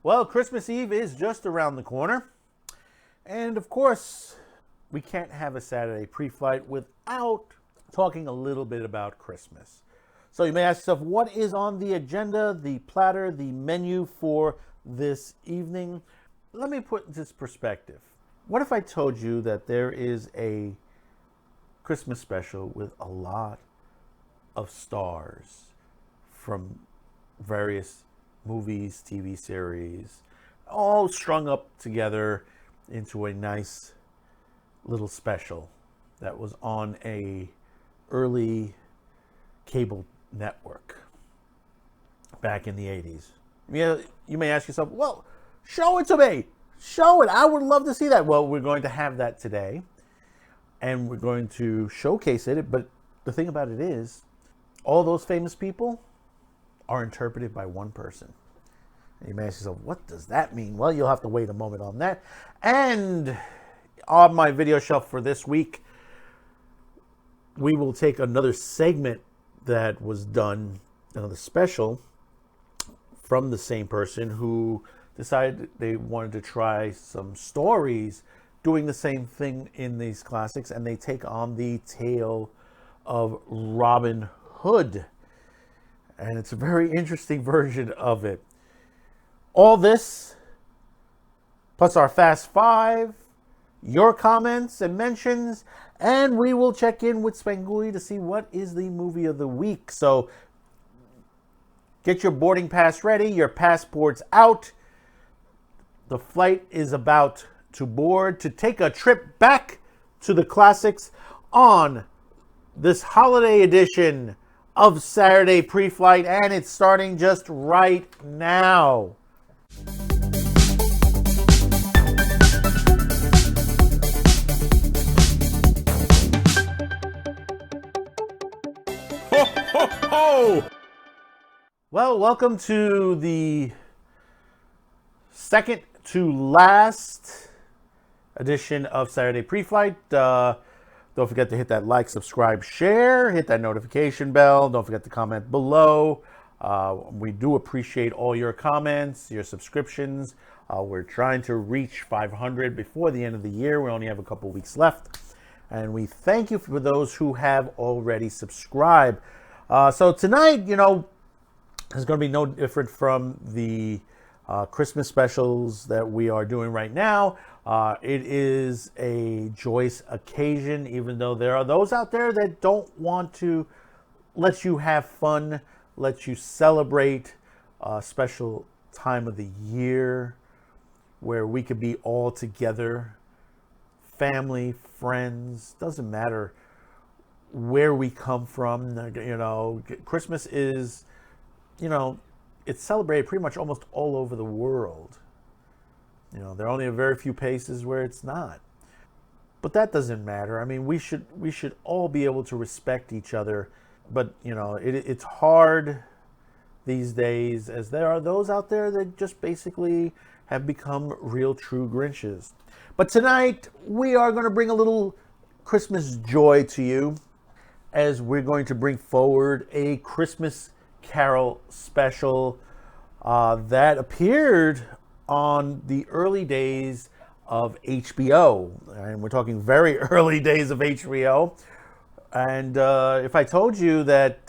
Well, Christmas Eve is just around the corner. And of course, we can't have a Saturday pre-flight without talking a little bit about Christmas. So you may ask yourself, what is on the agenda, the platter, the menu for this evening? Let me put this perspective. What if I told you that there is a Christmas special with a lot of stars from various movies, TV series, all strung up together into a nice little special that was on a early cable network back in the 80s. You may ask yourself, well, show it to me. Show it. I would love to see that. Well, we're going to have that today, and we're going to showcase it. But the thing about it is, all those famous people are interpreted by one person. And you may ask yourself, what does that mean? Well, you'll have to wait a moment on that. And on my video shelf for this week, we will take another segment that was done, another special from the same person who decided they wanted to try some stories doing the same thing in these classics, and they take on the tale of Robin Hood. And it's a very interesting version of it. All this, plus our Fast Five, your comments and mentions, and we will check in with Spanguli to see what is the movie of the week. So get your boarding pass ready, your passports out. The flight is about to board to take a trip back to the classics on this holiday edition of Saturday Pre-Flight, and it's starting just right now. Ho, ho, ho! Well, welcome to the second to last edition of Saturday Pre-Flight. Don't forget to hit that like, subscribe, share, hit that notification bell. Don't forget to comment below. We do appreciate all your comments, your subscriptions. We're trying to reach 500 before the end of the year. We only have a couple weeks left. And we thank you for those who have already subscribed. So tonight, is going to be no different from the Christmas specials that we are doing right now. It is a joyous occasion, even though there are those out there that don't want to let you have fun, let you celebrate a special time of the year where we could be all together, family, friends, doesn't matter where we come from. Christmas is, it's celebrated pretty much almost all over the world. There are only a very few places where it's not. But that doesn't matter. I mean, we should all be able to respect each other. But, it's hard these days, as there are those out there that just basically have become real true Grinches. But tonight, we are going to bring a little Christmas joy to you, as we're going to bring forward a Christmas Carol special that appeared on the early days of HBO. And we're talking very early days of HBO. And if I told you that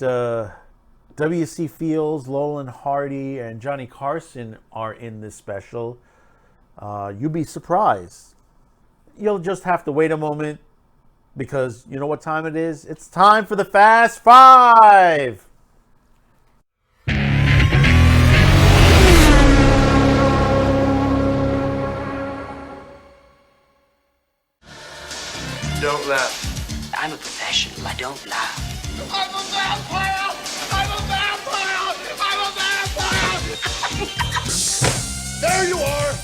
W.C. Fields, Laurel and Hardy, and Johnny Carson are in this special, you'd be surprised. You'll just have to wait a moment, because you know what time it is? It's time for the Fast Five! Don't laugh. I'm a professional. I don't laugh. I'm a vampire! I'm a vampire! I'm a vampire! There you are!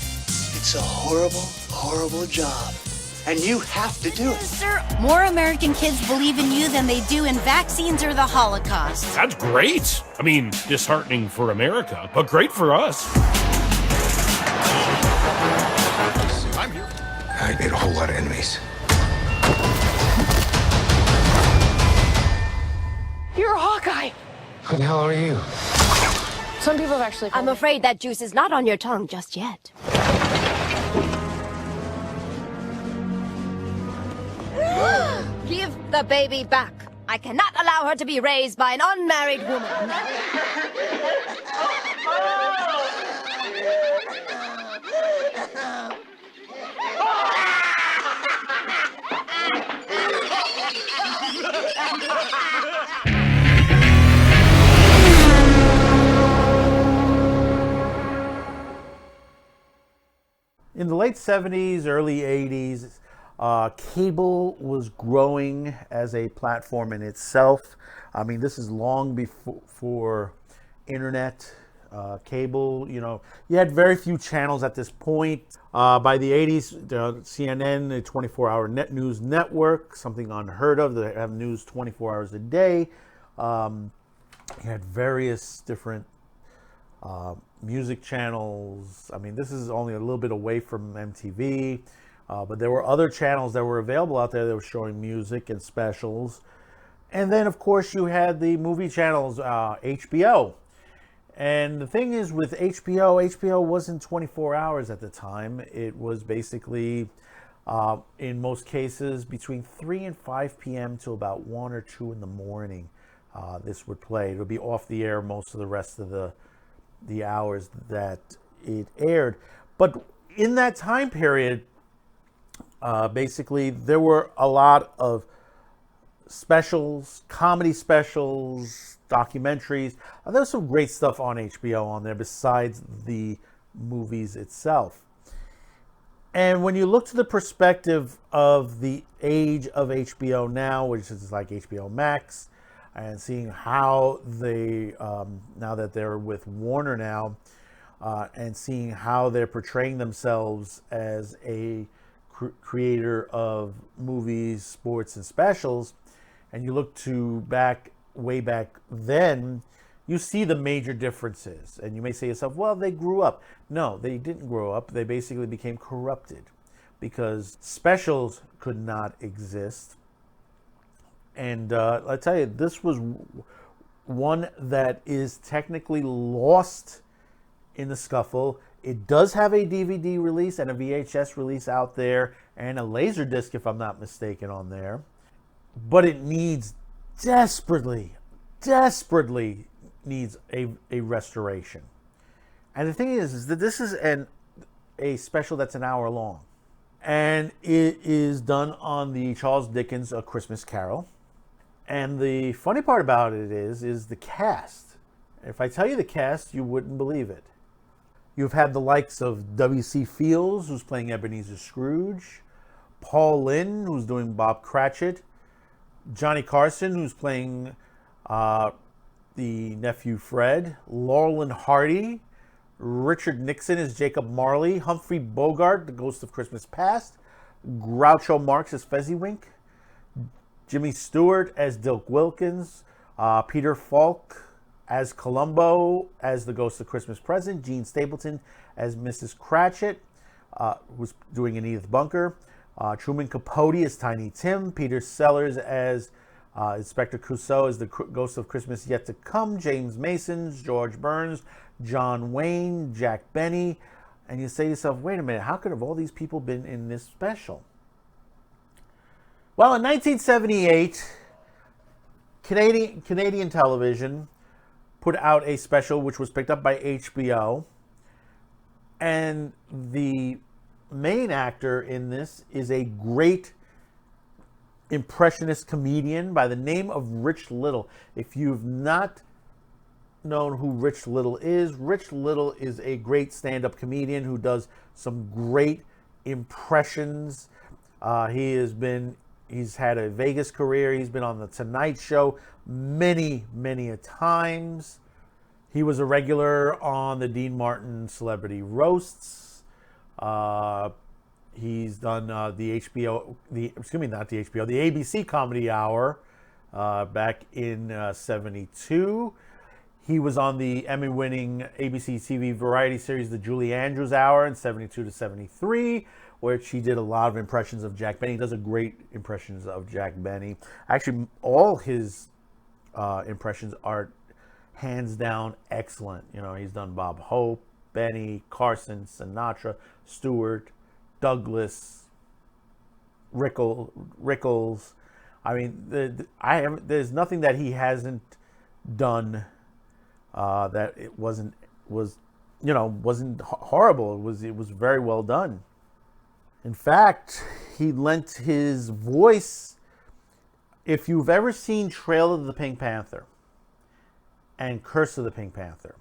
It's a horrible, horrible job. And you have to do it. Sir, more American kids believe in you than they do in vaccines or the Holocaust. That's great. I mean, disheartening for America, but great for us. I'm here. I made a whole lot of enemies. You're Hawkeye! Who the hell are you? Some people have actually I'm afraid that juice is not on your tongue just yet. Give the baby back. I cannot allow her to be raised by an unmarried woman. In the late 70s, early 80s, cable was growing as a platform in itself. I mean, this is long before internet, cable. You know, you had very few channels at this point. By the 80s, CNN, a 24-hour net news network, something unheard of. They have news 24 hours a day. You had various different music channels. I mean, this is only a little bit away from MTV, but there were other channels that were available out there that were showing music and specials. And then, of course, you had the movie channels, HBO. And the thing is with HBO wasn't 24 hours at the time. It was basically, in most cases, between 3 and 5 p.m. to about 1 or 2 in the morning. This would play. It would be off the air most of the rest of the hours that it aired. But in that time period, basically, there were a lot of specials, comedy specials, documentaries. There's some great stuff on HBO on there besides the movies itself. And when you look to the perspective of the age of HBO now, which is like HBO Max, and seeing how they, now that they're with Warner now, and seeing how they're portraying themselves as a creator of movies, sports, and specials, and you look to way back then, you see the major differences. And you may say to yourself, well, they grew up. No, they didn't grow up. They basically became corrupted because specials could not exist. And I tell you, this was one that is technically lost in the scuffle. It does have a DVD release and a VHS release out there and a Laserdisc, if I'm not mistaken, on there. But it needs desperately needs a restoration. And the thing is that this is a special that's an hour long. And it is done on the Charles Dickens A Christmas Carol. And the funny part about it is the cast. If I tell you the cast, you wouldn't believe it. You've had the likes of W.C. Fields, who's playing Ebenezer Scrooge, Paul Lynde, who's doing Bob Cratchit, Johnny Carson, who's playing the nephew Fred, Laurel and Hardy, Richard Nixon as Jacob Marley, Humphrey Bogart, the Ghost of Christmas Past, Groucho Marx as Fezziwig, Jimmy Stewart as Dilk Wilkins, Peter Falk as Columbo, as the Ghost of Christmas Present, Gene Stapleton as Mrs. Cratchit, who's doing an Edith Bunker, Truman Capote as Tiny Tim, Peter Sellers as Inspector Clouseau as the Ghost of Christmas Yet to Come, James Mason, George Burns, John Wayne, Jack Benny. And you say to yourself, wait a minute, how could have all these people been in this special? Well, in 1978, Canadian television put out a special which was picked up by HBO. And the main actor in this is a great impressionist comedian by the name of Rich Little. If you've not known who Rich Little is a great stand-up comedian who does some great impressions. He's had a Vegas career. He's been on The Tonight Show many a times. He was a regular on the Dean Martin Celebrity Roasts. He's done the ABC Comedy Hour back in 72. He was on the Emmy-winning ABC TV variety series, The Julie Andrews Hour, in 72 to 73, which he did a lot of impressions of Jack Benny. He does a great impressions of Jack Benny. Actually, all his impressions are hands down excellent. You know, he's done Bob Hope, Benny, Carson, Sinatra, Stewart, Douglas, Rickles. I mean, there's nothing that he hasn't done that it wasn't horrible. It was very well done. In fact, he lent his voice. If you've ever seen Trail of the Pink Panther and Curse of the Pink Panther,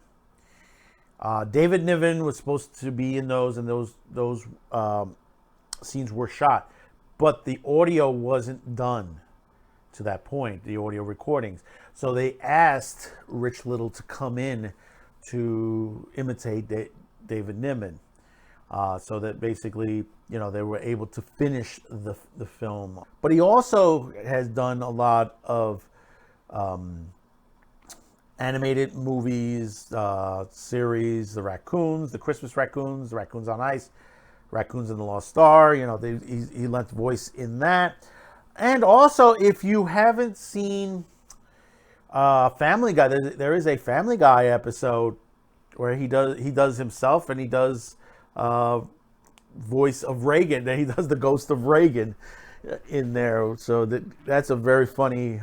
David Niven was supposed to be in those, and those scenes were shot, but the audio wasn't done to that point, the audio recordings. So they asked Rich Little to come in to imitate David Niven, so that basically, you know, they were able to finish the film. But he also has done a lot of animated movies, series, The Raccoons, The Christmas Raccoons, The Raccoons on Ice, Raccoons and the Lost Star. You know, he lent voice in that. And also, if you haven't seen Family Guy, there is a Family Guy episode where he does himself, and he does voice of Reagan. He does the ghost of Reagan in there. So that's a very funny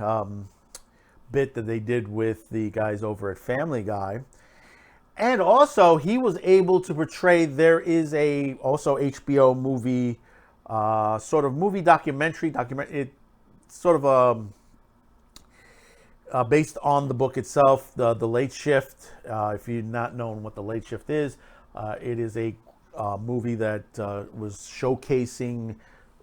bit that they did with the guys over at Family Guy. And also, he was able to portray, there is also HBO movie, sort of movie documentary. It's sort of based on the book itself, The Late Shift. If you've not known what The Late Shift is, it is a movie that was showcasing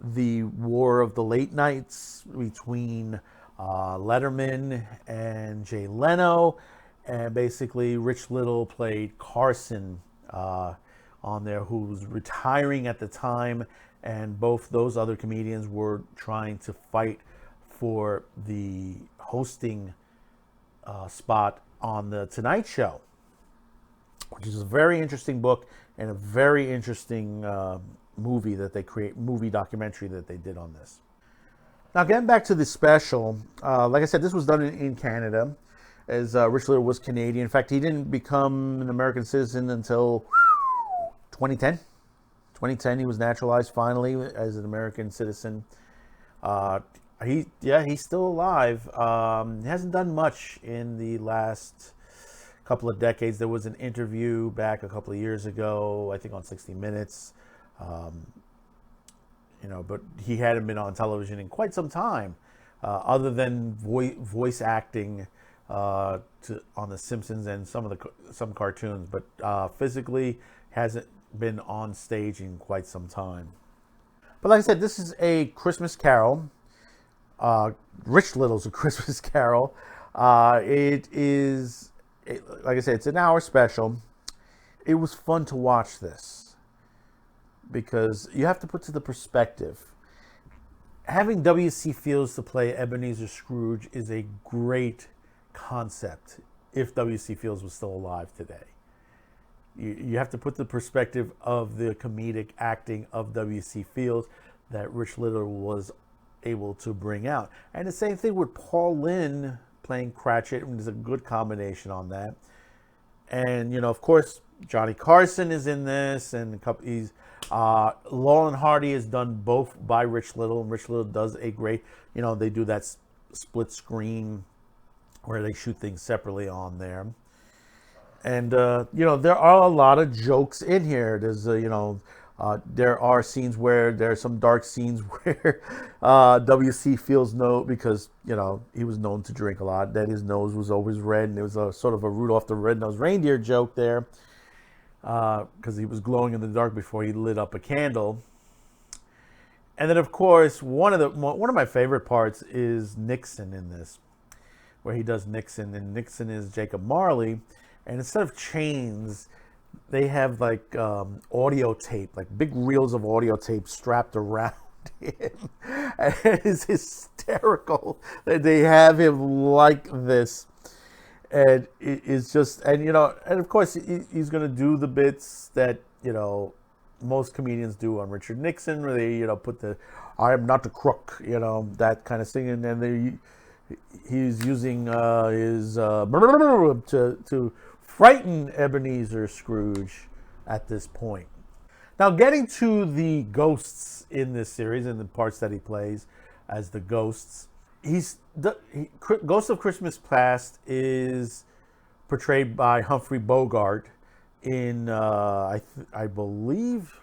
the war of the late nights between Letterman and Jay Leno. And basically, Rich Little played Carson on there, who was retiring at the time, and both those other comedians were trying to fight for the hosting spot on the Tonight Show, which is a very interesting book and a very interesting movie documentary that they did on this. Now, getting back to the special, like I said, this was done in Canada, as Rich Little was Canadian. In fact, he didn't become an American citizen until 2010. 2010, he was naturalized finally as an American citizen. He's still alive. He hasn't done much in the last couple of decades. There was an interview back a couple of years ago, I think on 60 Minutes. But he hadn't been on television in quite some time, other than voice acting on The Simpsons and some cartoons, but physically hasn't been on stage in quite some time. But like I said, this is a Christmas Carol. Rich Little's A Christmas Carol. Like I said, it's an hour special. It was fun to watch this because you have to put to the perspective. Having W.C. Fields to play Ebenezer Scrooge is a great concept if W.C. Fields was still alive today. You have to put the perspective of the comedic acting of W.C. Fields that Rich Little was able to bring out. And the same thing with Paul Lynde playing Cratchit. There's a good combination on that. And, of course, Johnny Carson is in this, and Laurel and Hardy is done both by Rich Little, and Rich Little does a great, they do that split screen where they shoot things separately on there. And, there are a lot of jokes in here. There's, there are scenes where there are some dark scenes where W.C. Fields because, he was known to drink a lot, that his nose was always red. And there was a sort of a Rudolph the Red-Nosed Reindeer joke there because he was glowing in the dark before he lit up a candle. And then, of course, one of my favorite parts is Nixon in this, where he does Nixon, and Nixon is Jacob Marley. And instead of chains, they have like audio tape, like big reels of audio tape strapped around him. And it is hysterical that they have him like this. And it is just, and of course he's going to do the bits that, most comedians do on Richard Nixon, where they, put the, I am not a crook, that kind of thing. And then he's using his to frighten Ebenezer Scrooge at this point. Now, getting to the ghosts in this series and the parts that he plays as the ghosts, Ghost of Christmas Past is portrayed by Humphrey Bogart in, I believe,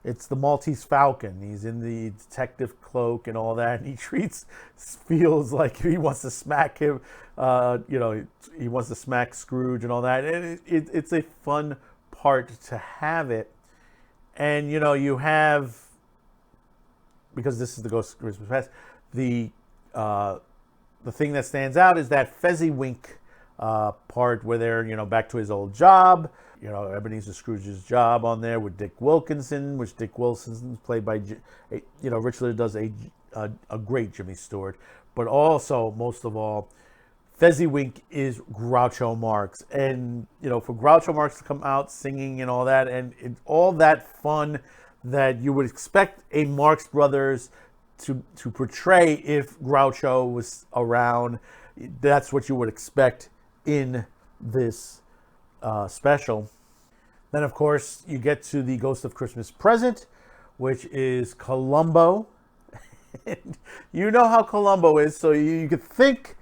it's the Maltese Falcon. He's in the detective cloak and all that, and he feels like he wants to smack him. He wants to smack Scrooge and all that. And it's a fun part to have it. And, you have, because this is the Ghost of Christmas Past, the thing that stands out is that Fezziwig part where they're, back to his old job. Ebenezer Scrooge's job on there with Dick Wilkinson, which Dick Wilkinson played by, Rich Little does a great Jimmy Stewart. But also, most of all, Fezziwig is Groucho Marx. And, for Groucho Marx to come out singing and all that, and all that fun that you would expect a Marx Brothers to portray if Groucho was around, that's what you would expect in this special. Then, of course, you get to the Ghost of Christmas Present, which is Columbo. And you know how Columbo is, so you could think,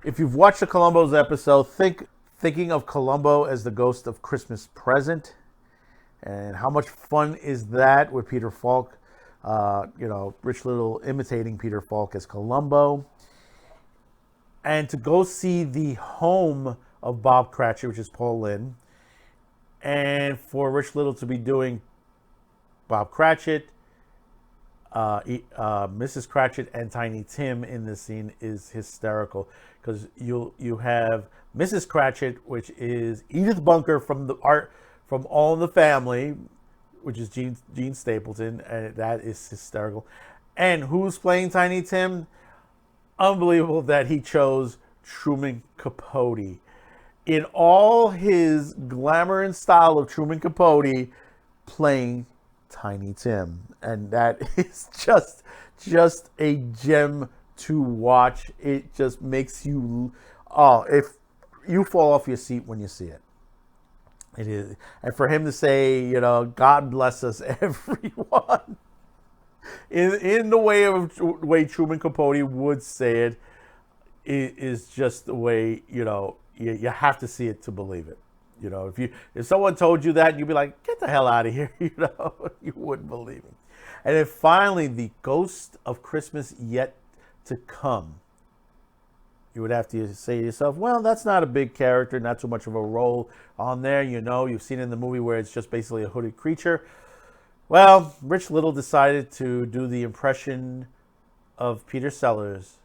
if you've watched the Columbo's episode, thinking of Columbo as the Ghost of Christmas Present. And how much fun is that with Peter Falk? Rich Little imitating Peter Falk as Columbo. And to go see the home of Bob Cratchit, which is Paul Lynde. And for Rich Little to be doing Bob Cratchit, Mrs. Cratchit, and Tiny Tim in this scene is hysterical. Because you have Mrs. Cratchit, which is Edith Bunker from All in the Family, which is Gene Stapleton, and that is hysterical. And who's playing Tiny Tim? Unbelievable that he chose Truman Capote. In all his glamour and style of Truman Capote playing Tiny Tim. And that is just a gem to watch. It just makes you, if you fall off your seat when you see it. It is. And for him to say, God bless us, everyone, in the way Truman Capote would say it, is just the way, you have to see it to believe it. If someone told you that, you'd be like, get the hell out of here, you wouldn't believe it. And then finally, the Ghost of Christmas Yet to Come. You would have to say to yourself, well, that's not a big character, not too much of a role on there. You've seen it in the movie where it's just basically a hooded creature. Well, Rich Little decided to do the impression of Peter Sellers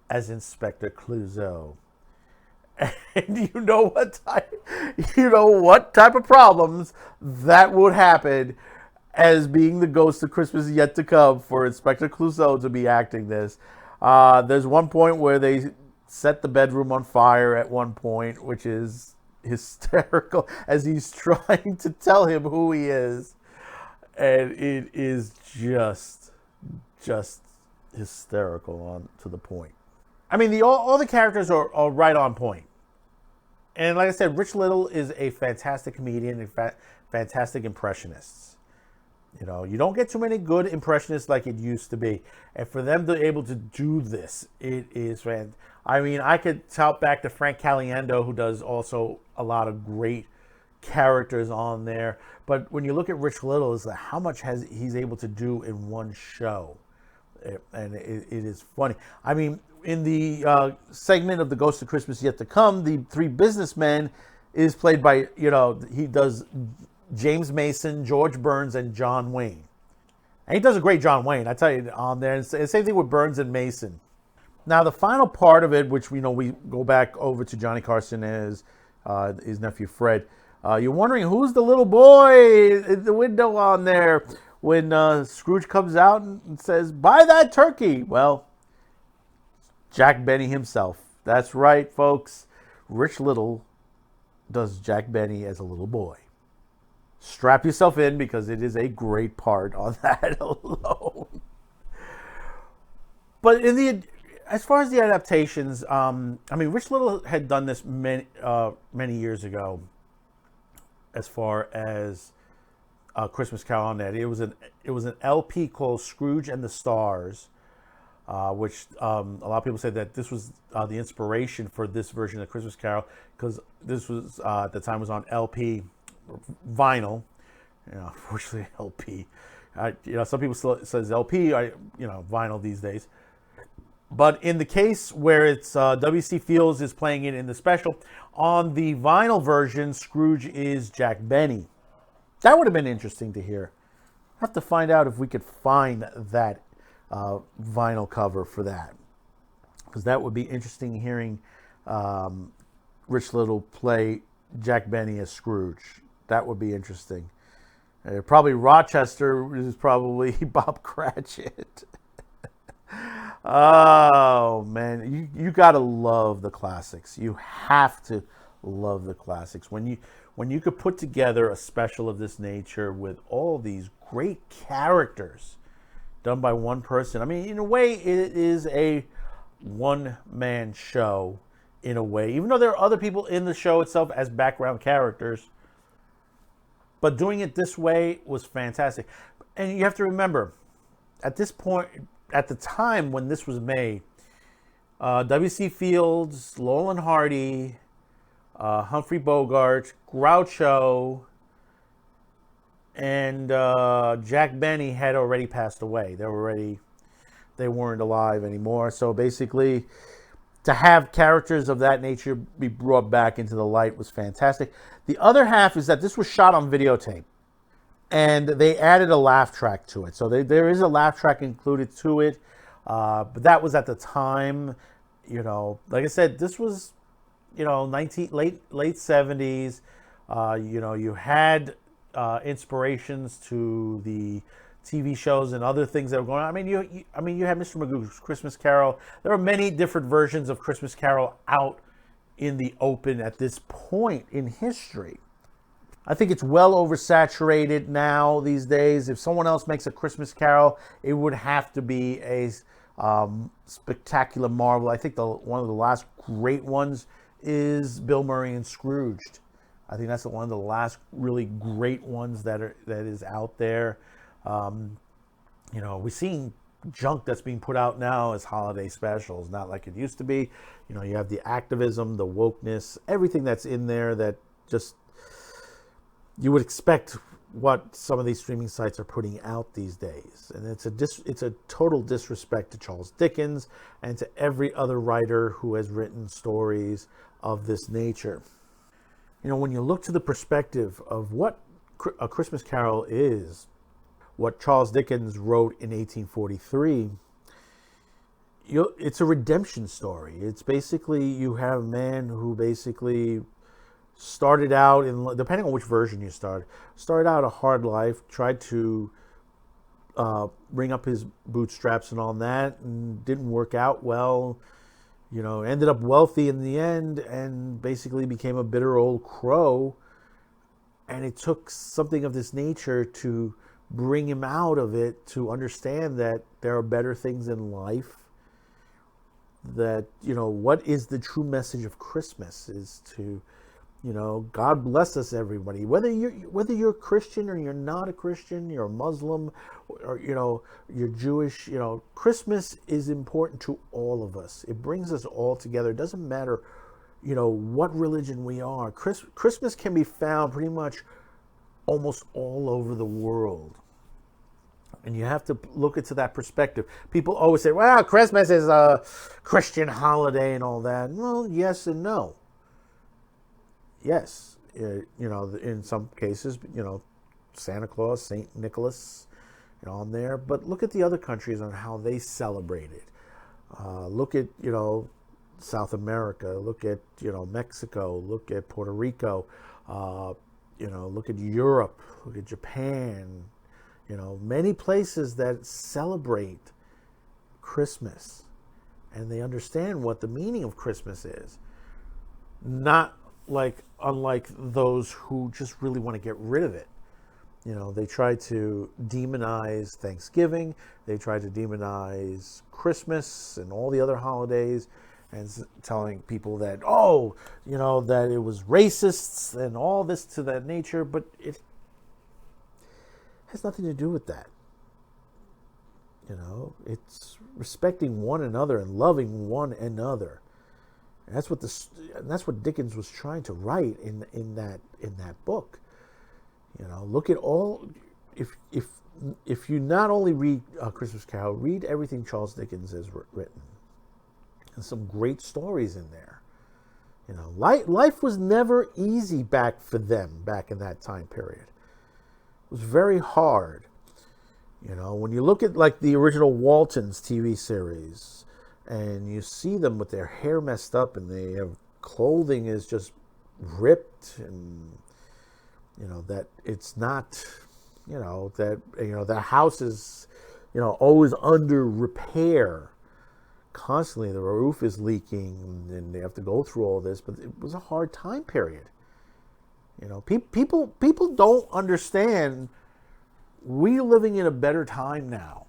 as Inspector Clouseau. And you know what type of problems that would happen as being the Ghost of Christmas Yet to Come for Inspector Clouseau to be acting this. There's one point where they set the bedroom on fire at one point, which is hysterical as he's trying to tell him who he is. And it is just hysterical on to the point. I mean, all the characters are right on point. And like I said, Rich Little is a fantastic comedian and fantastic impressionist. You don't get too many good impressionists like it used to be. And for them to be able to do this, it is fantastic. I mean, I could tout back to Frank Caliendo, who does also a lot of great characters on there. But when you look at Rich Little, it's like how much he's able to do in one show. And it is funny. I mean, in the segment of The Ghost of Christmas Yet to Come, the three businessmen is played by, he does James Mason, George Burns, and John Wayne. And he does a great John Wayne, I tell you, on there. And same thing with Burns and Mason. Now, the final part of it, which we go back over to Johnny Carson as his nephew Fred. You're wondering who's the little boy in the window on there when Scrooge comes out and says, "Buy that turkey." Well, Jack Benny himself. That's right, folks. Rich Little does Jack Benny as a little boy. Strap yourself in because it is a great part on that alone. But as far as the adaptations, I mean, Rich Little had done this many years ago. As far as Christmas Carol on that, it was an LP called Scrooge and the Stars, which a lot of people say that this was the inspiration for this version of Christmas Carol, because this was at the time was on LP vinyl. Unfortunately, LP. Some people still says LP. Vinyl these days. But in the case where it's W.C. Fields is playing it in the special, on the vinyl version, Scrooge is Jack Benny. That would have been interesting to hear. I have to find out if we could find that vinyl cover for that, because that would be interesting hearing Rich Little play Jack Benny as Scrooge. That would be interesting. Probably Rochester is probably Bob Cratchit. Oh man, you gotta love the classics. You have to love the classics. When you could put together a special of this nature with all these great characters done by one person. I mean, in a way, it is a one-man show. In a way, even though there are other people in the show itself as background characters, but doing it this way was fantastic. And you have to remember, at this point, at the time when this was made, W.C. Fields, Laurel and Hardy, Humphrey Bogart, Groucho, and Jack Benny had already passed away. They weren't alive anymore. So basically, to have characters of that nature be brought back into the light was fantastic. The other half is that this was shot on videotape, and they added a laugh track to it. So there is a laugh track included to it, but that was at the time. Like I said, this was, late 70s. You had inspirations to the TV shows and other things that were going on. I mean, you had Mr. Magoo's Christmas Carol. There are many different versions of Christmas Carol out in the open at this point in history. I think it's well oversaturated now these days. If someone else makes a Christmas Carol, it would have to be a spectacular marvel. I think one of the last great ones is Bill Murray and Scrooged. I think that's one of the last really great ones that is out there. We're seeing junk that's being put out now as holiday specials, not like it used to be. You have the activism, the wokeness, everything that's in there that just you would expect what some of these streaming sites are putting out these days. And it's a total disrespect to Charles Dickens and to every other writer who has written stories of this nature. When you look to the perspective of what A Christmas Carol is, what Charles Dickens wrote in 1843, it's a redemption story. It's basically, you have a man who basically started out, depending on which version you started out a hard life, tried to bring up his bootstraps and all that, and didn't work out well. Ended up wealthy in the end, and basically became a bitter old crow. And it took something of this nature to bring him out of it, to understand that there are better things in life. That, what is the true message of Christmas is to, God bless us, everybody. Whether you're a Christian or you're not a Christian, you're a Muslim, or you're Jewish. Christmas is important to all of us. It brings us all together. It doesn't matter, what religion we are. Christmas can be found pretty much almost all over the world. And you have to look into that perspective. People always say, well, Christmas is a Christian holiday and all that. Well, yes and no. Yes, in some cases, Santa Claus, St. Nicholas, on there. But look at the other countries on how they celebrate it. Look at, South America. Look at, Mexico. Look at Puerto Rico. Look at Europe. Look at Japan. Many places that celebrate Christmas, and they understand what the meaning of Christmas is. Not unlike those who just really want to get rid of it. You know, they tried to demonize Thanksgiving. They tried to demonize Christmas and all the other holidays, and telling people that, oh, you know, that it was racists and all this to that nature, but it has nothing to do with that. You know, it's respecting one another and loving one another. And that's what Dickens was trying to write in that book. You know, look at all. If you not only read Christmas Carol, read everything Charles Dickens has written. And some great stories in there. You know, life was never easy back for them back in that time period. It was very hard. You know, when you look at like the original Waltons TV series, and you see them with their hair messed up, and they have clothing is just ripped, and you know that it's not, you know, that, you know, the house is, you know, always under repair. Constantly the roof is leaking, and they have to go through all this, but it was a hard time period. You know, people don't understand we're living in a better time now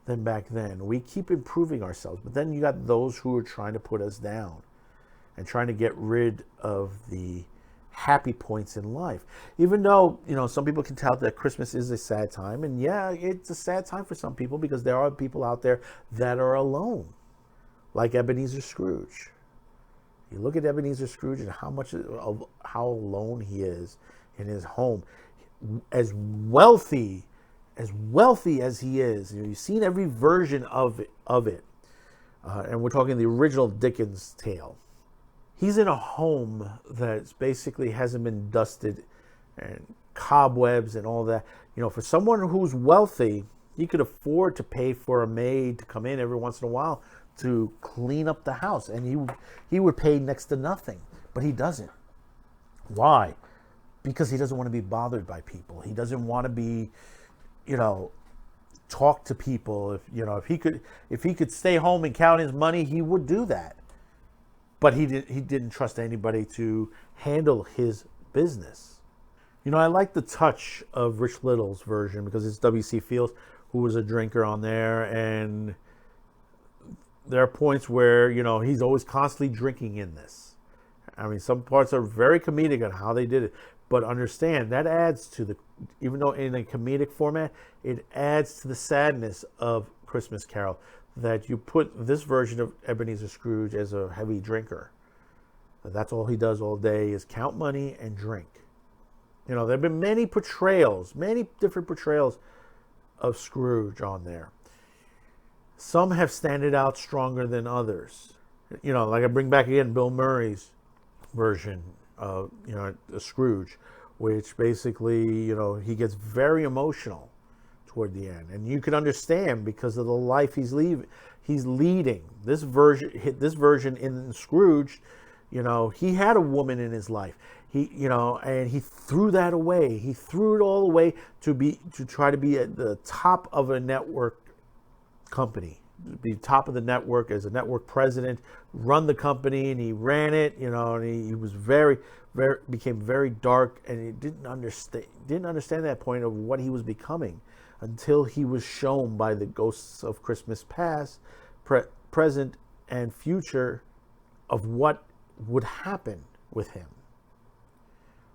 than back then. We keep improving ourselves, but then you got those who are trying to put us down and trying to get rid of the happy points in life. Even though, you know, some people can tell that Christmas is a sad time, and yeah, it's a sad time for some people because there are people out there that are alone, like Ebenezer Scrooge. You look at Ebenezer Scrooge and how alone he is in his home. As wealthy as he is, you know, you've seen every version of it, and we're talking the original Dickens tale. He's in a home that basically hasn't been dusted, and cobwebs and all that. You know, for someone who's wealthy, he could afford to pay for a maid to come in every once in a while to clean up the house, and he would pay next to nothing, but he doesn't. Why? Because he doesn't want to be bothered by people. He doesn't want to be, you know, talk to people. If he could stay home and count his money, he would do that. But he didn't trust anybody to handle his business. You know, I like the touch of Rich Little's version because it's W.C. Fields, who was a drinker on there, and there are points where, you know, he's always constantly drinking in this. I mean, some parts are very comedic on how they did it, but understand that adds to even though in a comedic format, it adds to the sadness of Christmas Carol, that you put this version of Ebenezer Scrooge as a heavy drinker. That's all he does all day is count money and drink. You know, there have been many different portrayals of Scrooge on there. Some have standed out stronger than others. You know, like I bring back again Bill Murray's version of, you know, Scrooge, which basically, you know, he gets very emotional toward the end, and you can understand because of the life he's leading. This version in Scrooge, you know, he had a woman in his life. And he threw that away. He threw it all away to try to be at the top of a network company, be top of the network as a network president, run the company, and he ran it. You know, and he was became very dark, and he didn't understand that point of what he was becoming until he was shown by the ghosts of Christmas past, present, and future of what would happen with him,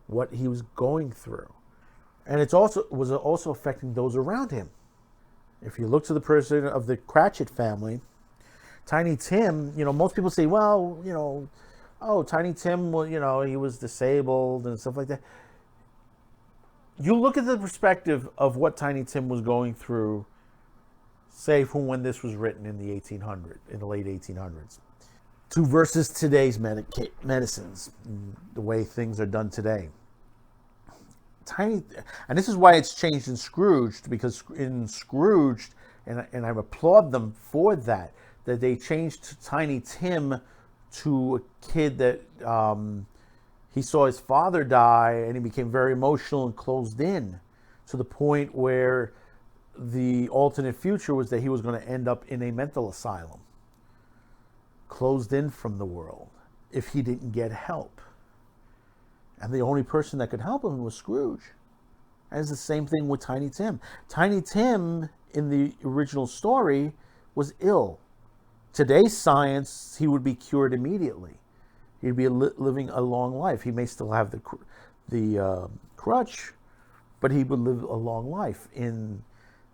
what he was going through. And it was also affecting those around him. If you look to the person of the Cratchit family, Tiny Tim, you know, most people say, well, you know, oh, Tiny Tim, well, you know, he was disabled and stuff like that. You look at the perspective of what Tiny Tim was going through, say, from when this was written in the late 1800s, to versus today's medicines, the way things are done today. And this is why it's changed in Scrooge, because in Scrooge, and I applaud them for that they changed Tiny Tim to a kid that he saw his father die, and he became very emotional and closed in to the point where the alternate future was that he was going to end up in a mental asylum, closed in from the world, if he didn't get help. And the only person that could help him was Scrooge. And it's the same thing with Tiny Tim. Tiny Tim, in the original story, was ill. Today's science, he would be cured immediately. He'd be living a long life. He may still have the crutch, but he would live a long life. In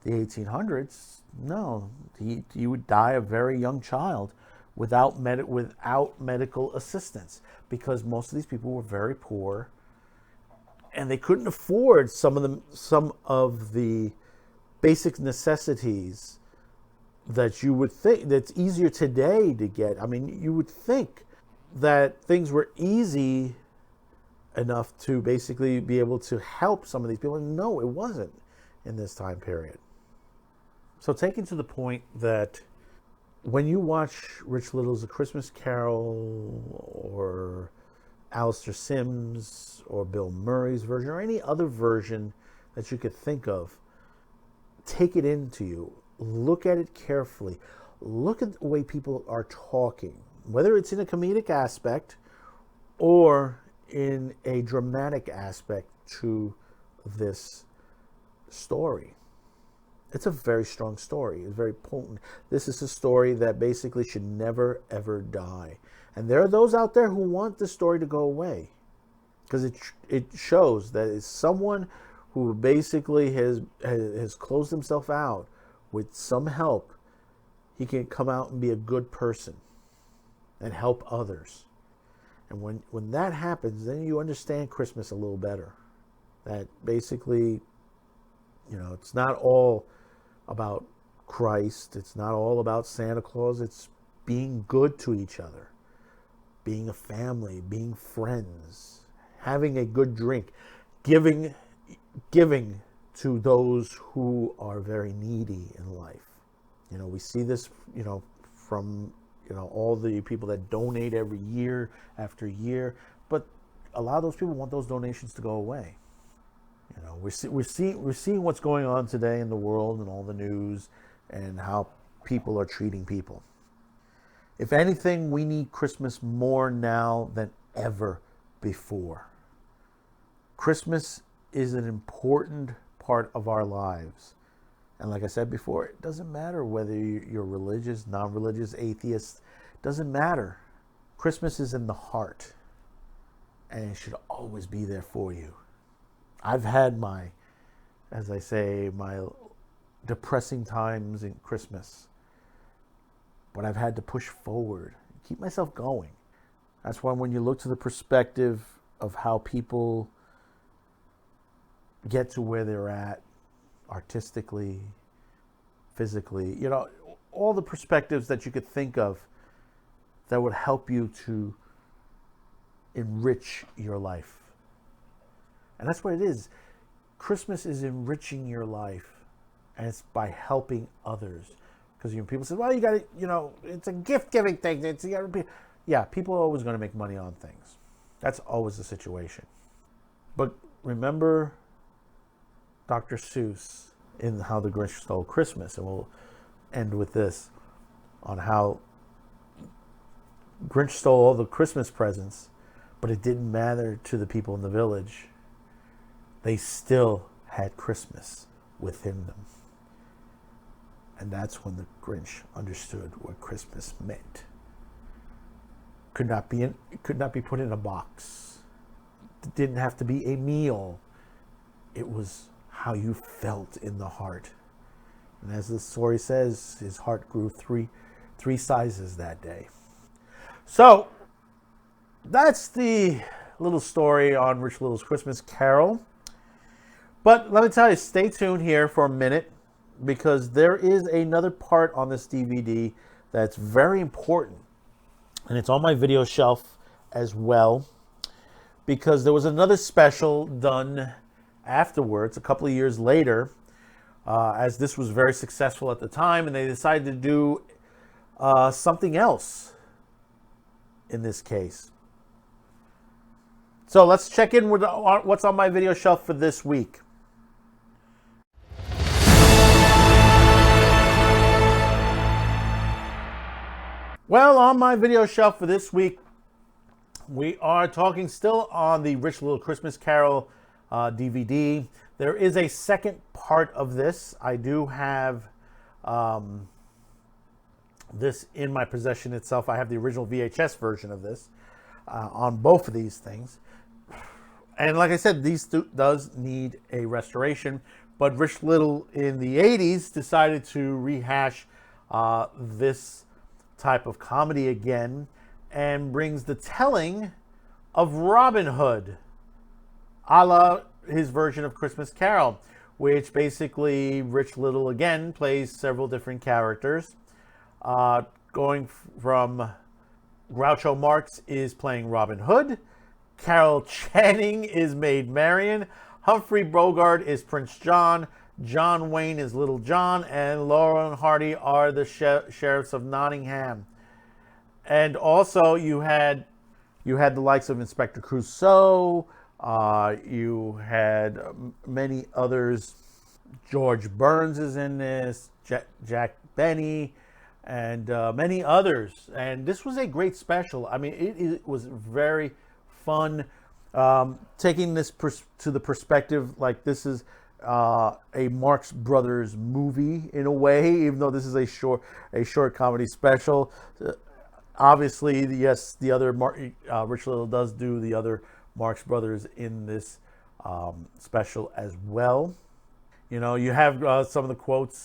the 1800s, no, he would die a very young child without medical assistance, because most of these people were very poor, and they couldn't afford some of the basic necessities that you would think that's easier today to get. I mean, you would think that things were easy enough to basically be able to help some of these people. No, it wasn't in this time period. So taking to the point that when you watch Rich Little's A Christmas Carol or Alistair Sims or Bill Murray's version or any other version that you could think of, take it into you. Look at it carefully. Look at the way people are talking, whether it's in a comedic aspect or in a dramatic aspect to this story. It's a very strong story. It's very potent. This is a story that basically should never, ever die. And there are those out there who want the story to go away, because it shows that it's someone who basically has closed himself out. With some help, he can come out and be a good person and help others. And when that happens, then you understand Christmas a little better. That basically, it's not all about Christ. It's not all about Santa Claus. It's being good to each other, being a family, being friends, having a good drink, giving to those who are very needy in life. We see this, from, all the people that donate every year after year, but a lot of those people want those donations to go away. We're seeing what's going on today in the world and all the news and how people are treating people. If anything, we need Christmas more now than ever before. Christmas is an important part of our lives. And like I said before, it doesn't matter whether you're religious, non-religious, atheist. It doesn't matter. Christmas is in the heart. And it should always be there for you. I've had my depressing times in Christmas. But I've had to push forward, keep myself going. That's why when you look to the perspective of how people get to where they're at, artistically, physically, all the perspectives that you could think of that would help you to enrich your life. And that's what it is. Christmas is enriching your life, and it's by helping others. Because people say, well, you got to, it's a gift-giving thing. Yeah, people are always going to make money on things. That's always the situation. But remember Dr. Seuss in How the Grinch Stole Christmas. And we'll end with this, on how Grinch stole all the Christmas presents, but it didn't matter to the people in the village. They still had Christmas within them. And that's when the Grinch understood what Christmas meant. Could not be put in a box. It didn't have to be a meal. It was how you felt in the heart. And as the story says, his heart grew three sizes that day. So that's the little story on Rich Little's Christmas Carol. But let me tell you, stay tuned here for a minute, because there is another part on this DVD that's very important. And it's on my video shelf as well, because there was another special done afterwards, a couple of years later, as this was very successful at the time, and they decided to do something else in this case. So let's check in with what's on my video shelf for this week. Well, on my video shelf for this week, we are talking still on the Rich Little Christmas Carol DVD. There is a second part of this. I do have this in my possession itself. I have the original VHS version of this on both of these things. And like I said, these does need a restoration. But Rich Little in the 80s decided to rehash this type of comedy again and brings the telling of Robin Hood, a la his version of Christmas Carol, which basically Rich Little again plays several different characters. Going from Groucho Marx is playing Robin Hood, Carol Channing is Maid Marian, Humphrey Bogart is Prince John, John Wayne is Little John, and Laurel and Hardy are the sheriffs of Nottingham. And also you had the likes of Inspector Clouseau, you had many others. George Burns is in this, Jack Benny, and many others. And this was a great special. I mean, it was very fun. Taking this to the perspective, like this is a Marx Brothers movie in a way, even though this is a short comedy special. Obviously, yes, the other Rich Little does do the other Marx Brothers in this special as well. You know, you have some of the quotes,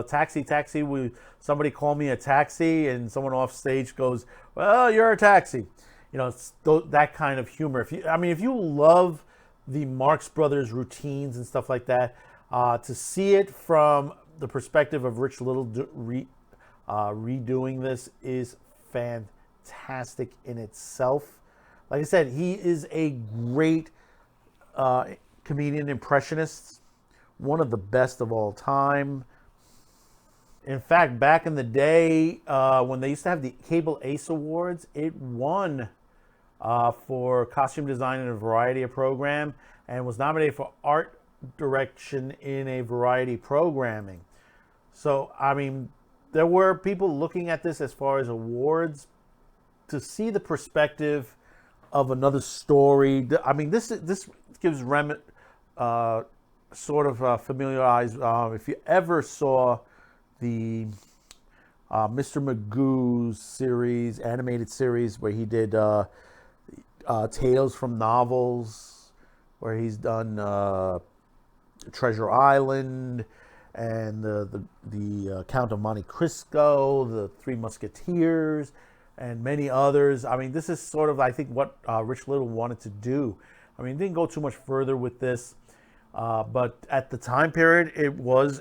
taxi, taxi, somebody call me a taxi, and someone off stage goes, well, you're a taxi. You know, it's that kind of humor. If you love the Marx Brothers routines and stuff like that, to see it from the perspective of Rich Little redoing this is fantastic in itself. Like I said, he is a great comedian impressionist, one of the best of all time. In fact, back in the day, when they used to have the Cable Ace Awards, it won for costume design in a variety of program and was nominated for art direction in a variety programming. So, I mean, there were people looking at this as far as awards to see the perspective of another story. I mean, this gives sort of familiarize. If you ever saw the Mr. Magoo's series, animated series, where he did Tales from Novels, where he's done Treasure Island and the Count of Monte Cristo, the Three Musketeers, and many others. I mean, this is sort of, I think, what Rich Little wanted to do. I mean, he didn't go too much further with this, but at the time period, it was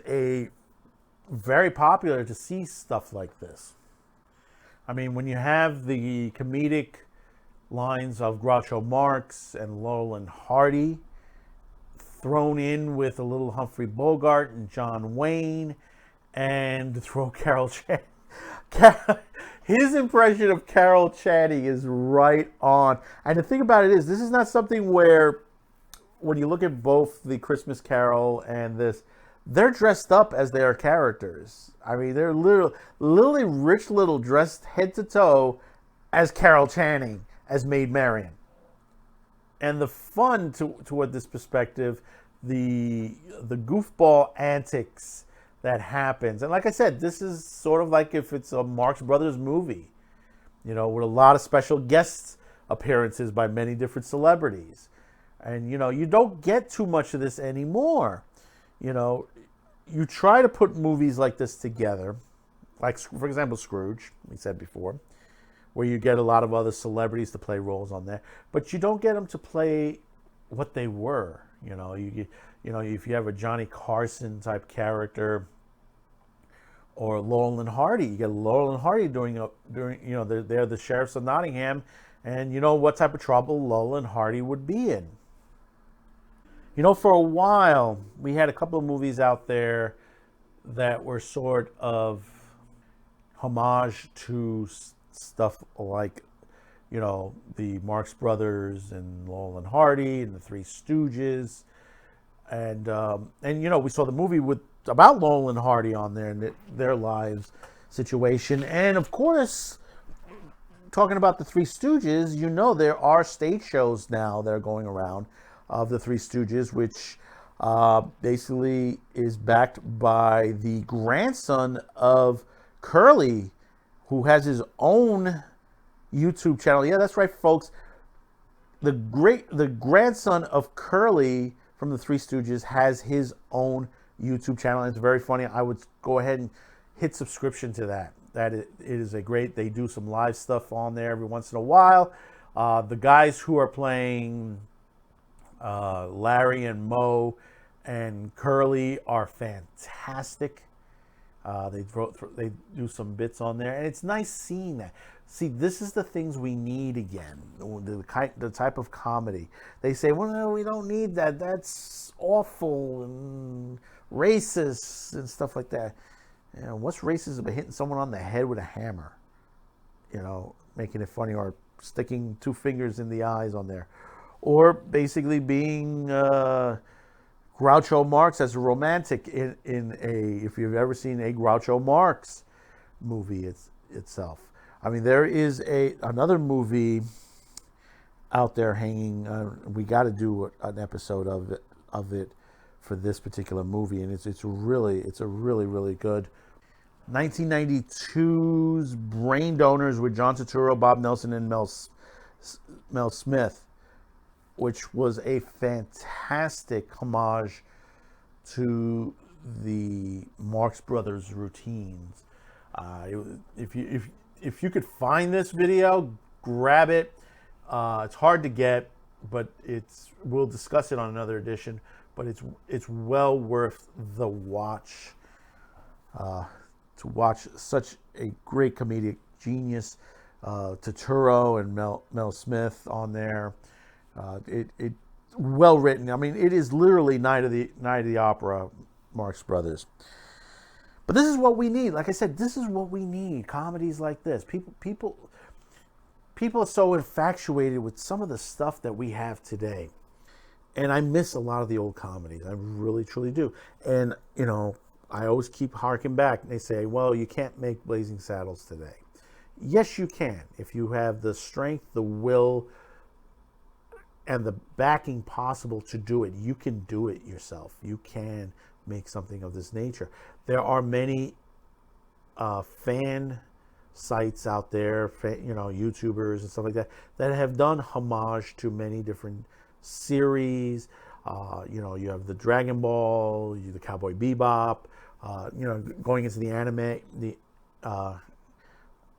very popular to see stuff like this. I mean, when you have the comedic lines of Groucho Marx and Laurel and Hardy thrown in with a little Humphrey Bogart and John Wayne, and throw Carol Channing. His impression of Carol Channing is right on. And the thing about it is, this is not something where, when you look at both the Christmas Carol and this, they're dressed up as their characters. I mean, they're literally Rich Little dressed head to toe as Carol Channing, as Maid Marian. And the fun toward this perspective, the goofball antics that happens. And like I said, this is sort of like if it's a Marx Brothers movie, you know, with a lot of special guest appearances by many different celebrities. And, you know, you don't get too much of this anymore. You know, you try to put movies like this together, like, for example, Scrooge, we said before, where you get a lot of other celebrities to play roles on there, but you don't get them to play what they were. You know, if you have a Johnny Carson type character, or Laurel and Hardy, you get Laurel and Hardy during you know, they're the sheriffs of Nottingham, and you know what type of trouble Laurel and Hardy would be in. You know, for a while, we had a couple of movies out there that were sort of homage to stuff like, you know, the Marx Brothers and Laurel and Hardy and the Three Stooges. And you know, we saw the movie about Laurel and Hardy on there and their lives situation. And of course, talking about the Three Stooges, you know, there are stage shows now that are going around of the Three Stooges, which basically is backed by the grandson of Curly, who has his own YouTube channel. Yeah, that's right, folks. The grandson of Curly from the Three Stooges has his own YouTube channel. And it's very funny. I would go ahead and hit subscription to that. It is a great. They do some live stuff on there every once in a while. The guys who are playing Larry and Moe and Curly are fantastic. They do some bits on there, and it's nice seeing that. See, this is the things we need again. The type of comedy. They say, well, no, we don't need that. That's awful and racist and stuff like that. You know, what's racist about hitting someone on the head with a hammer? You know, making it funny, or sticking 2 fingers in the eyes on there, or basically being Groucho Marx as a romantic in a, if you've ever seen a Groucho Marx movie itself. I mean, there is another movie out there hanging. We got to do an episode of it for this particular movie, and it's a really good 1992's Brain Donors with John Turturro, Bob Nelson, and Mel Smith, which was a fantastic homage to the Marx Brothers routines. If you could find this video, grab it. It's hard to get, but we'll discuss it on another edition. But it's well worth the watch. To watch such a great comedic genius, Turturro and Mel Smith on there. It well written. I mean, it is literally Night of the Opera, Marx Brothers. But this is what we need. Like I said, this is what we need. Comedies like this. People are so infatuated with some of the stuff that we have today. And I miss a lot of the old comedies. I really, truly do. And, you know, I always keep harking back. They say, well, you can't make Blazing Saddles today. Yes, you can. If you have the strength, the will, and the backing possible to do it, you can do it yourself. You can make something of this nature. There are many fan sites out there, YouTubers and stuff like that, that have done homage to many different series. You have the Dragon Ball, the Cowboy Bebop, going into the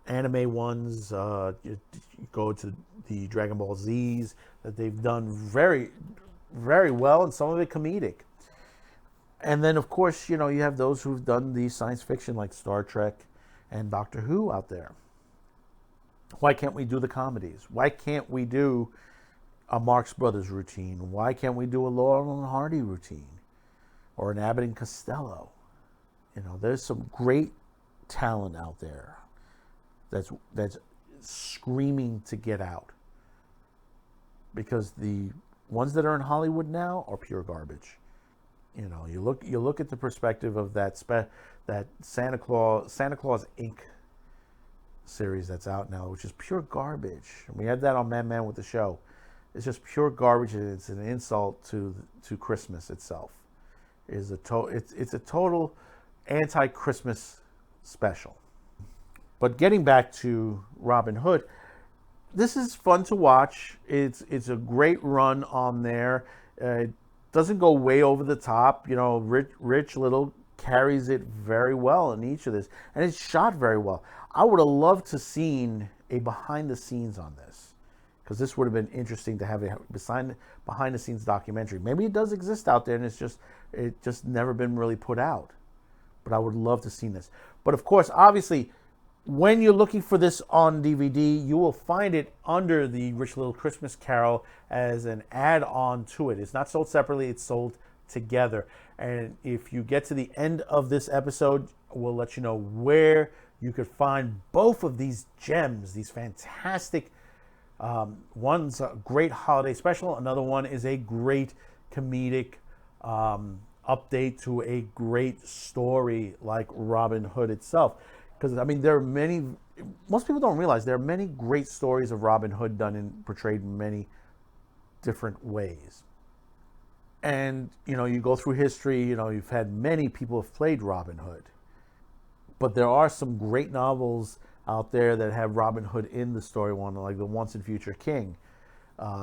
anime ones, you go to the Dragon Ball Z's that they've done very, very well, and some of it comedic. And then, of course, you have those who've done the science fiction like Star Trek and Doctor Who out there. Why can't we do the comedies? Why can't we do a Marx Brothers routine? Why can't we do a Laurel and Hardy routine? Or an Abbott and Costello? There's some great talent out there that's screaming to get out. Because the ones that are in Hollywood now are pure garbage. You look at the perspective of that Santa Claus Inc. series that's out now, which is pure garbage. We had that on Man with the Show. It's just pure garbage, and it's an insult to Christmas itself. It's a total anti-Christmas special. But getting back to Robin Hood, this is fun to watch. It's a great run on there. It doesn't go way over the top. Rich Little carries it very well in each of this, and it's shot very well. I would have loved to seen a behind the scenes on this, because this would have been interesting to have a behind the scenes documentary. Maybe it does exist out there, and it's just never been really put out. But I would love to see this. But of course, obviously, when you're looking for this on DVD, you will find it under the Rich Little Christmas Carol as an add-on to it. It's not sold separately, it's sold together. And if you get to the end of this episode, we'll let you know where you could find both of these gems, these fantastic, one's a great holiday special, another one is a great comedic update to a great story like Robin Hood itself. Because, there are many, most people don't realize there are many great stories of Robin Hood portrayed in many different ways. And, you go through history, you've had many people have played Robin Hood. But there are some great novels out there that have Robin Hood in the story, one like The Once and Future King,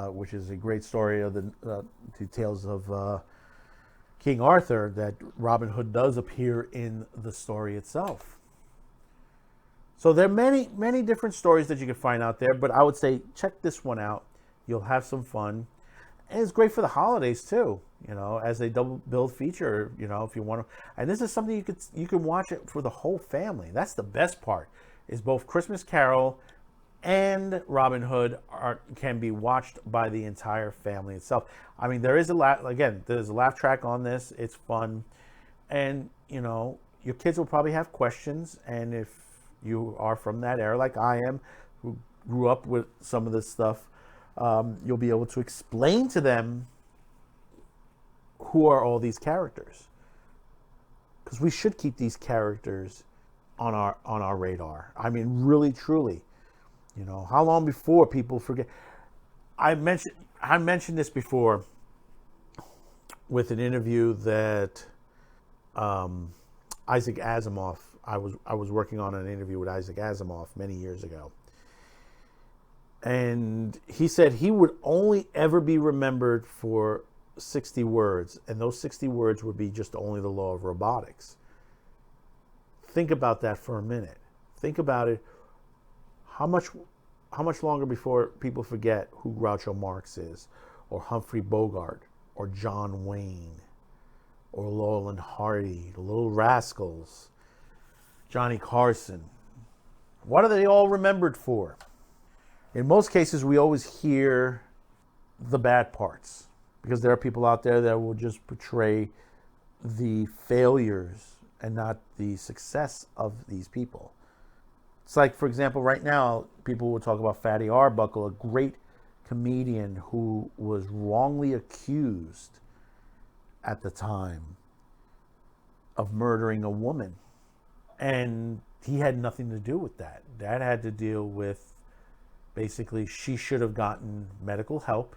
which is a great story of the tales of King Arthur, that Robin Hood does appear in the story itself. So there are many, many different stories that you can find out there, but I would say check this one out. You'll have some fun. And it's great for the holidays too, as a double build feature, if you want to. And this is something you can watch it for the whole family. That's the best part, is both Christmas Carol and Robin Hood can be watched by the entire family itself. I mean, there's a laugh track on this. It's fun. And, your kids will probably have questions. And if you are from that era like I am, who grew up with some of this stuff, you'll be able to explain to them who are all these characters, because we should keep these characters on our radar. I mean, really, truly, how long before people forget? I mentioned this before with an interview that Isaac Asimov. I was working on an interview with Isaac Asimov many years ago. And he said he would only ever be remembered for 60 words. And those 60 words would be just only the law of robotics. Think about that for a minute. Think about it. How much longer before people forget who Groucho Marx is, or Humphrey Bogart, or John Wayne, or Laurel and Hardy, the Little Rascals, Johnny Carson? What are they all remembered for? In most cases, we always hear the bad parts, because there are people out there that will just portray the failures and not the success of these people. It's like, for example, right now, people will talk about Fatty Arbuckle, a great comedian who was wrongly accused at the time of murdering a woman. And he had nothing to do with that. That had to deal with, basically, she should have gotten medical help.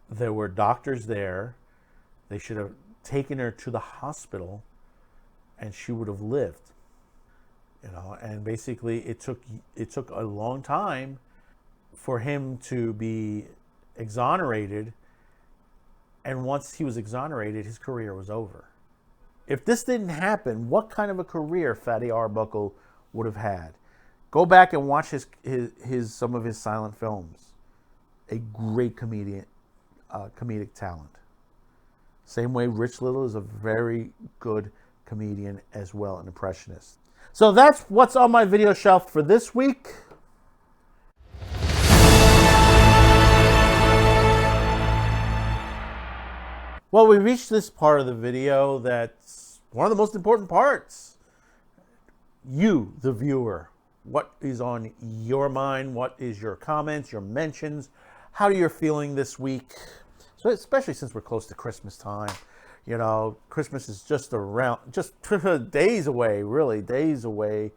There were doctors there. They should have taken her to the hospital, and she would have lived. And basically it took a long time for him to be exonerated. And once he was exonerated, his career was over. If this didn't happen, what kind of a career Fatty Arbuckle would have had? Go back and watch his some of his silent films. A great comedic talent. Same way Rich Little is a very good comedian as well, an impressionist. So that's what's on my video shelf for this week. Well, we reached this part of the video that's one of the most important parts. You, the viewer. What is on your mind? What is your comments, your mentions? How you're feeling this week? So especially since we're close to Christmas time. Christmas is just days away, really, days away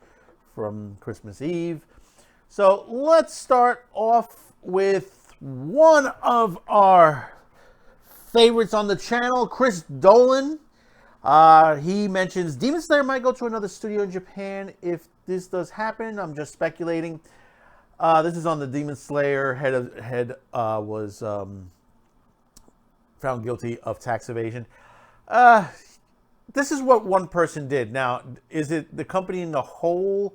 from Christmas Eve. So let's start off with one of our favorites on the channel, Chris Dolan. He mentions Demon Slayer might go to another studio in Japan if this does happen. I'm just speculating. This is on the Demon Slayer head was found guilty of tax evasion. This is what one person did. Now, is it the company in the whole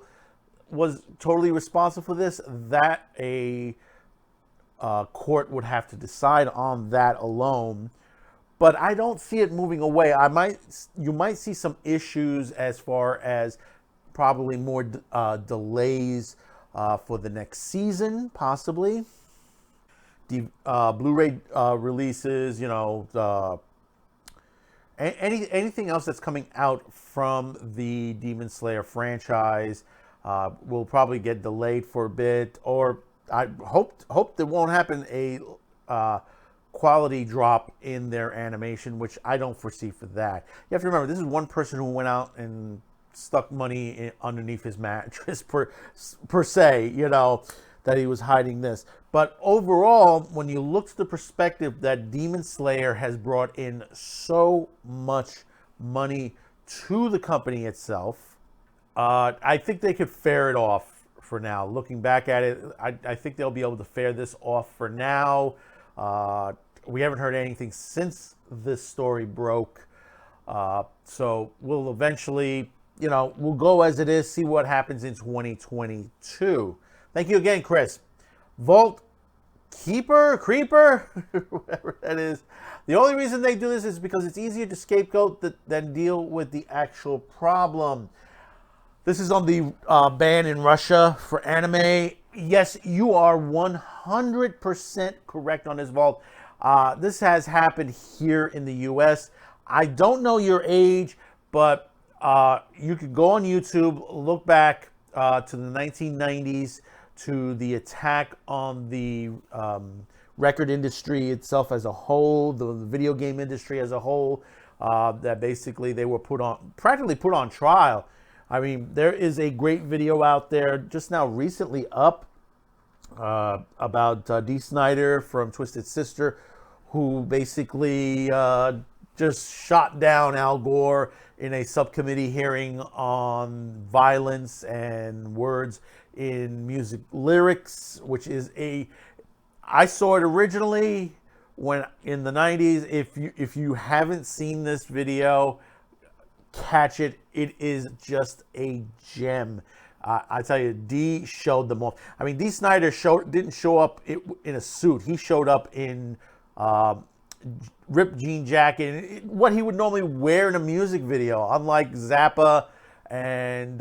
was totally responsible for this? That a court would have to decide on that alone. But I don't see it moving away. You might see some issues as far as probably more delays for the next season, possibly. The Blu-ray releases, anything else that's coming out from the Demon Slayer franchise will probably get delayed for a bit, or I hope there won't happen a quality drop in their animation, which I don't foresee for that. You have to remember, this is one person who went out and stuck money underneath his mattress per se. that he was hiding this. But overall, when you look to the perspective that Demon Slayer has brought in so much money to the company itself, I think they could fare it off for now. Looking back at it, I think they'll be able to fare this off for now. We haven't heard anything since this story broke. So we'll eventually, we'll go as it is, see what happens in 2022. Thank you again, Chris. Vault Keeper, Creeper, whatever that is. The only reason they do this is because it's easier to scapegoat than deal with the actual problem. This is on the ban in Russia for anime. Yes, you are 100% correct on this, Vault. This has happened here in the U.S. I don't know your age, but you could go on YouTube, look back to the 1990s, to the attack on the record industry itself as a whole, the video game industry as a whole, that basically they were practically put on trial. I mean, there is a great video out there just now recently up about Dee Snider from Twisted Sister, who basically just shot down Al Gore in a subcommittee hearing on violence and words in music lyrics, which is I saw it originally when in the 90s. If you haven't seen this video, catch it. It is just a gem. I tell you, Dee showed them off. I mean, Dee Snider didn't show up in a suit. He showed up in ripped jean jacket, what he would normally wear in a music video, unlike Zappa and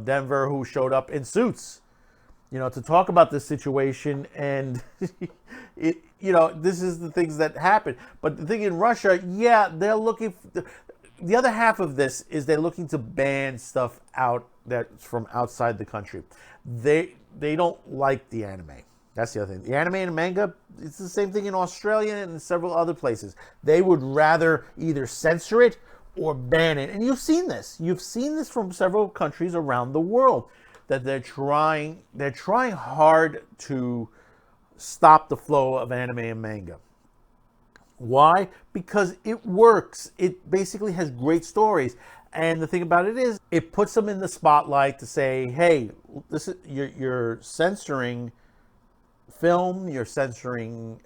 Denver, who showed up in suits, to talk about this situation. And this is the things that happen. But the thing in Russia, yeah, they're looking. The other half of this is they're looking to ban stuff out that's from outside the country. They don't like the anime. That's the other thing. The anime and manga, it's the same thing in Australia and several other places. They would rather either censor it or ban it. And you've seen this. You've seen this from several countries around the world, that they're trying hard to stop the flow of anime and manga. Why? Because it works. It basically has great stories. And the thing about it is, it puts them in the spotlight to say, hey, this is you're censoring film, you're censoring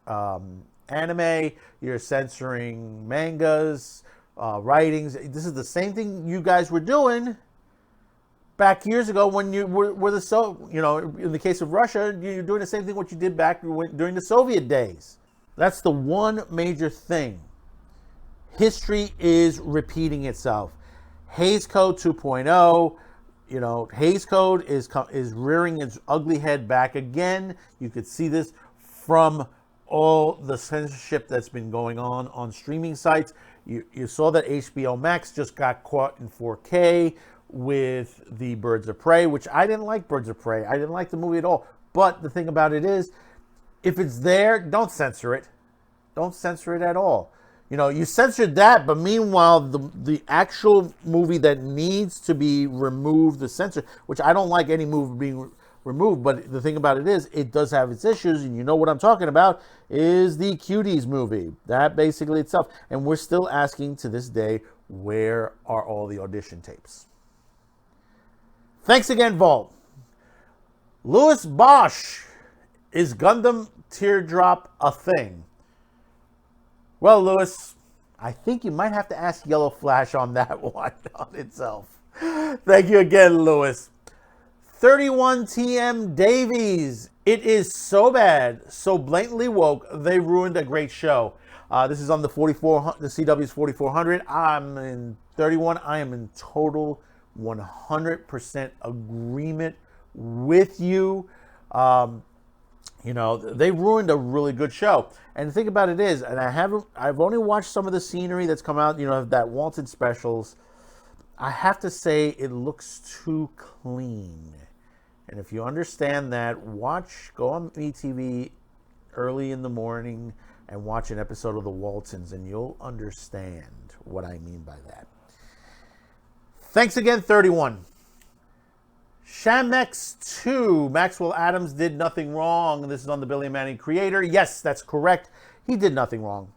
anime, you're censoring mangas, writings. This is the same thing you guys were doing back years ago when you were in the case of Russia, you're doing the same thing what you did back during the Soviet days. That's the one major thing. History is repeating itself. Hays Code 2.0, Hays Code is rearing its ugly head back again. You could see this from all the censorship that's been going on streaming sites. You saw that HBO Max just got caught in 4K with the Birds of Prey, which I didn't like Birds of Prey. I didn't like the movie at all. But the thing about it is, if it's there, don't censor it. Don't censor it at all. You censored that, but meanwhile, the actual movie that needs to be removed, the censor, which I don't like any movie being removed, but the thing about it is, it does have its issues, and you know what I'm talking about, is the Cuties movie. That basically itself. And we're still asking to this day, where are all the audition tapes? Thanks again, Vault. Louis Bosch, is Gundam Teardrop a thing? Well, Louis, I think you might have to ask Yellow Flash on that one on itself. Thank you again, Louis. 31 TM Davies. It is so bad, so blatantly woke, they ruined a great show. This is on the CW's 4400. I'm in 31. I am in total 100% agreement with you. They ruined a really good show. And the thing about it is, and I've only watched some of the scenery that's come out, that Wanted specials. I have to say it looks too clean. And if you understand that, go on MeTV early in the morning and watch an episode of The Waltons, and you'll understand what I mean by that. Thanks again, 31. Shamex 2. Maxwell Adams did nothing wrong. This is on the Billy and Mandy creator. Yes, that's correct. He did nothing wrong.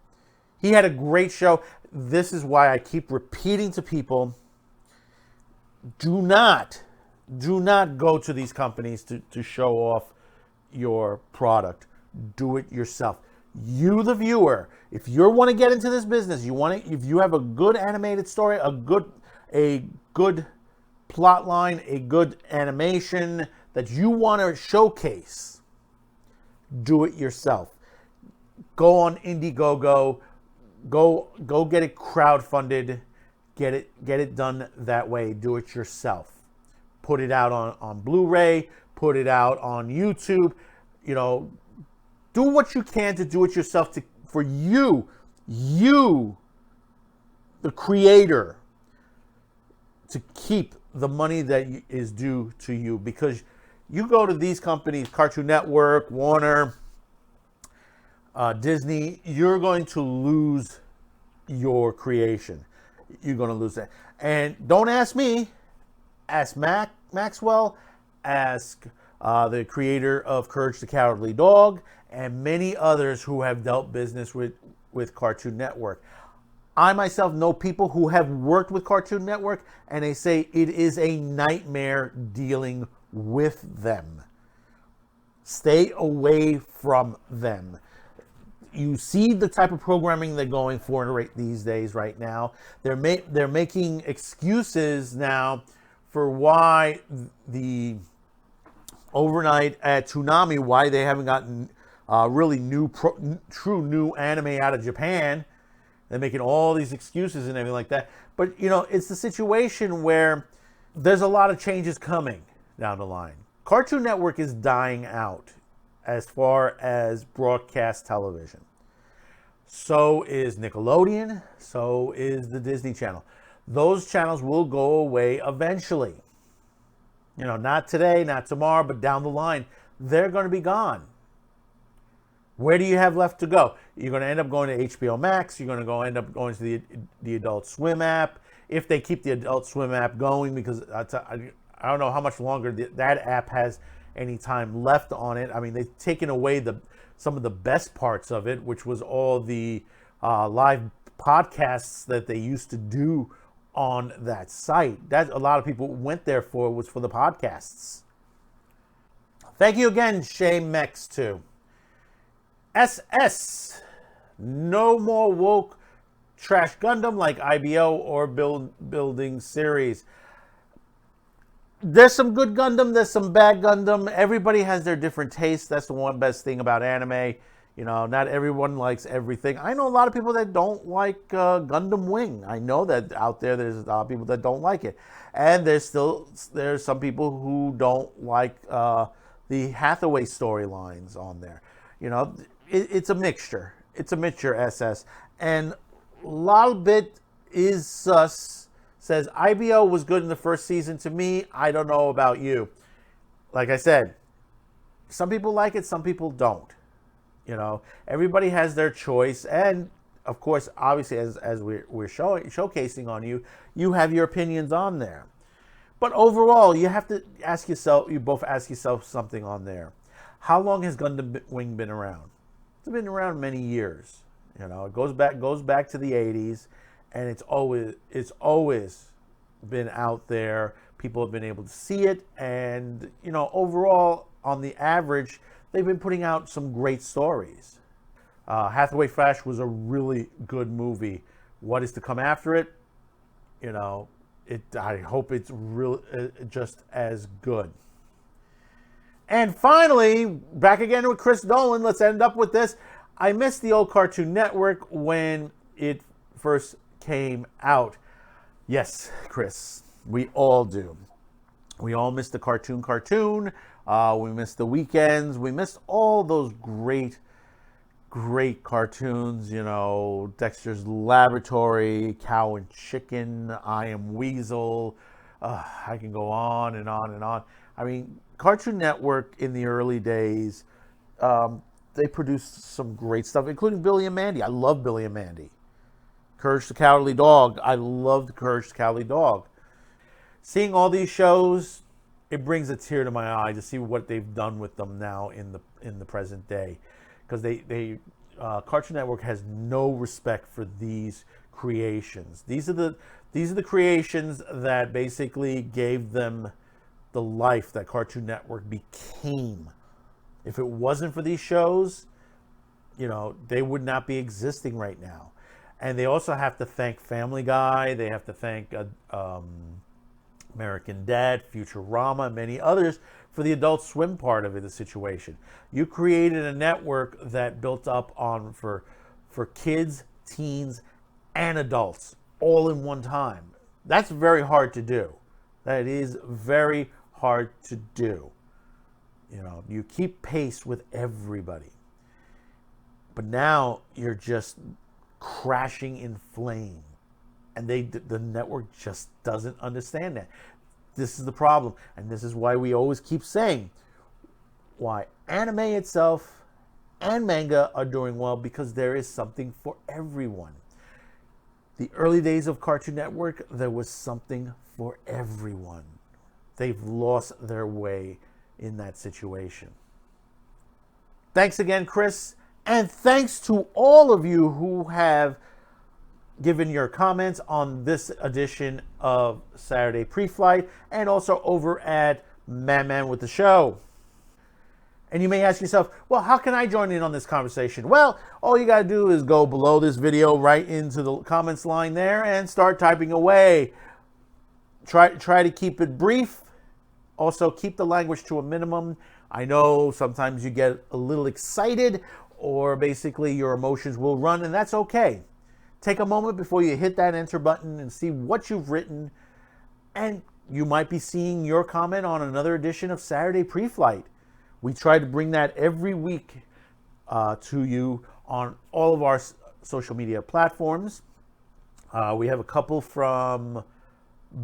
He had a great show. This is why I keep repeating to people, do not go to these companies to show off your product. Do it yourself. You, the viewer, if you want to get into this business, if you have a good animated story, a good plot line, a good animation that you want to showcase, do it yourself. Go on Indiegogo, go get it crowdfunded, get it done that way. Do it yourself. Put it out on Blu-ray, put it out on YouTube. You know, do what you can to do it yourself for you, the creator, to keep the money that is due to you. Because you go to these companies, Cartoon Network, Warner, Disney, you're going to lose your creation. You're going to lose that. And don't ask me. Ask Maxwell. Ask the creator of Courage the Cowardly Dog, and many others who have dealt business with Cartoon Network. I myself know people who have worked with Cartoon Network, and they say it is a nightmare dealing with them. Stay away from them. You see the type of programming they're going for these days right now. They're making excuses now for why the overnight at Toonami, why they haven't gotten really true new anime out of Japan. They're making all these excuses and everything like that. But, you know, it's the situation where there's a lot of changes coming down the line. Cartoon Network is dying out as far as broadcast television. So is Nickelodeon. So is the Disney Channel. Those channels will go away eventually. You know, not today, not tomorrow, but down the line, they're going to be gone. Where do you have left to go? You're going to end up going to HBO Max. You're going to end up going to the Adult Swim app. If they keep the Adult Swim app going, because I don't know how much longer that app has any time left on it. I mean, they've taken away some of the best parts of it, which was all the live podcasts that they used to do on that site. That a lot of people went there was for the podcasts. Thank you again, Shamex2. SS. No more woke trash Gundam like IBO or building series. There's some good Gundam, there's some bad Gundam. Everybody has their different tastes. That's the one best thing about anime. You know, not everyone likes everything. I know a lot of people that don't like Gundam Wing. I know that out there's a lot of people that don't like it. And there's some people who don't like the Hathaway storylines on there. You know, it's a mixture. It's a mixture, SS. And Lalbit is sus. Says, IBO was good in the first season to me. I don't know about you. Like I said, some people like it, some people don't. You know, everybody has their choice. And, of course, obviously, as we're showcasing on you, you have your opinions on there. But overall, you have to ask yourself, you both ask yourself something on there. How long has Gundam Wing been around? It's been around many years. You know, it goes back to the 80s, and it's always been out there. People have been able to see it, and you know, overall, on the average, they've been putting out some great stories. Hathaway Flash was a really good movie. What is to come after it? You know, I hope it's real, just as good. And finally, back again with Chris Dolan. Let's end up with this. I missed the old Cartoon Network when it first came out. Yes, Chris, we all do. We all miss the cartoon. We miss the weekends. We miss all those great cartoons. You know, Dexter's Laboratory, Cow and Chicken, I Am Weasel. I can go on and on and on. I mean, Cartoon Network in the early days, they produced some great stuff, including Billy and Mandy. I love Billy and Mandy. Courage the Cowardly Dog. I loved Courage the Cowardly Dog. Seeing all these shows, it brings a tear to my eye to see what they've done with them now in the present day, because Cartoon Network has no respect for these creations. These are the creations that basically gave them the life that Cartoon Network became. If it wasn't for these shows, they would not be existing right now. And they also have to thank Family Guy. They have to thank American Dad, Futurama, and many others for the Adult Swim part of the situation. You created a network that built up on for kids, teens, and adults all in one time. That's very hard to do. That is very hard to do. You keep pace with everybody. But now you're just crashing in flame. And the network just doesn't understand that. This is the problem. And this is why we always keep saying why anime itself and manga are doing well, because there is something for everyone. The early days of Cartoon Network, there was something for everyone. They've lost their way in that situation. Thanks again, Chris. And thanks to all of you who have given your comments on this edition of Saturday Pre-Flight, and also over at Man with the Show. And you may ask yourself, well, how can I join in on this conversation? Well, all you got to do is go below this video right into the comments line there and start typing away. Try to keep it brief. Also, keep the language to a minimum. I know sometimes you get a little excited, or basically your emotions will run, and that's okay. Take a moment before you hit that enter button and see what you've written, and you might be seeing your comment on another edition of Saturday Pre-Flight. We try to bring that every week to you on all of our social media platforms. We have a couple from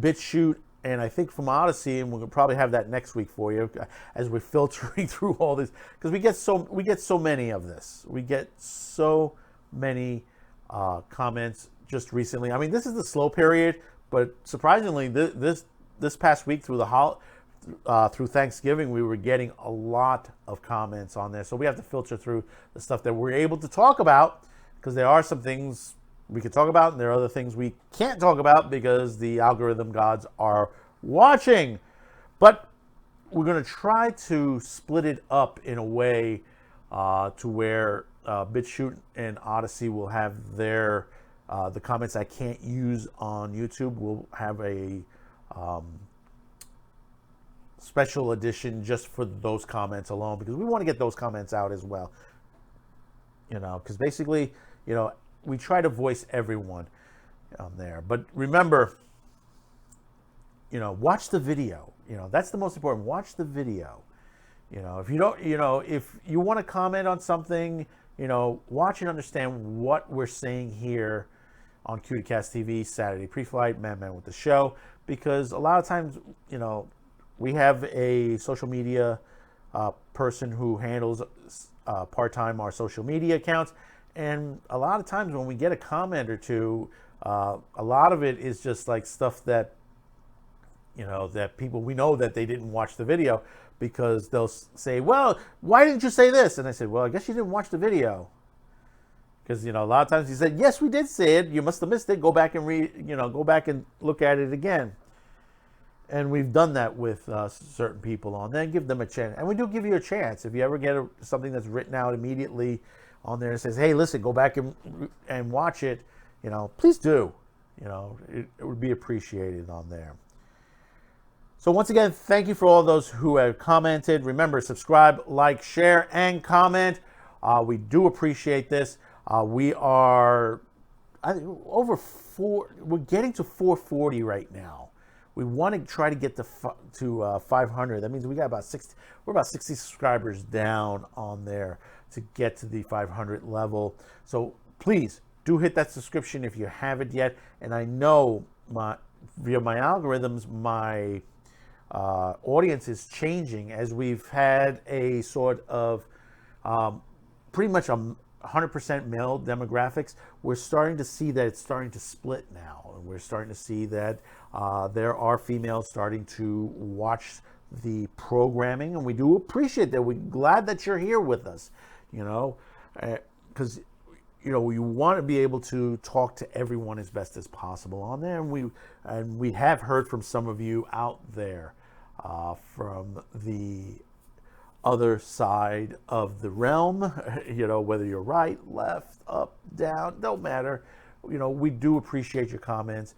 BitChute and I think from Odyssey, and we'll probably have that next week for you as we're filtering through all this, because we get so many of this. We get so many comments just recently. I mean, this is the slow period, but surprisingly, this past week through through Thanksgiving, we were getting a lot of comments on there. So we have to filter through the stuff that we're able to talk about, because there are some things we can talk about, and there are other things we can't talk about because the algorithm gods are watching. But we're going to try to split it up in a way to where BitChute and Odyssey will have their the comments I can't use on YouTube. We'll have a special edition just for those comments alone, because we want to get those comments out as well. Because basically, we try to voice everyone on there. But remember, watch the video. That's the most important. Watch the video. If you don't, if you want to comment on something, watch and understand what we're saying here on Cuticast TV, Saturday Pre-Flight, Man with the Show, because a lot of times, we have a social media person who handles part-time our social media accounts. And a lot of times when we get a comment or two, a lot of it is just like stuff that, that people, we know that they didn't watch the video, because they'll say, well, why didn't you say this? And I said, well, I guess you didn't watch the video. Because, a lot of times he said, yes, we did say it. You must have missed it. Go back and go back and look at it again. And we've done that with certain people on there. Give them a chance. And we do give you a chance. If you ever get something that's written out immediately on there and says, hey, listen, go back and watch it, please do. It would be appreciated on there. So once again, thank you for all those who have commented. Remember, subscribe, like, share, and comment. We do appreciate this. We are we're getting to 440 right now. We want to try to get to 500. That means we got about 60. We're about 60 subscribers down on there to get to the 500 level. So please do hit that subscription if you haven't yet. And I know via my algorithms, my audience is changing as we've had a sort of pretty much a 100% male demographics, we're starting to see that it's starting to split now. And we're starting to see that there are females starting to watch the programming, and we do appreciate that. We're glad that you're here with us, because we want to be able to talk to everyone as best as possible on there, and we have heard from some of you out there from the other side of the realm, whether you're right, left, up, down, don't matter. We do appreciate your comments.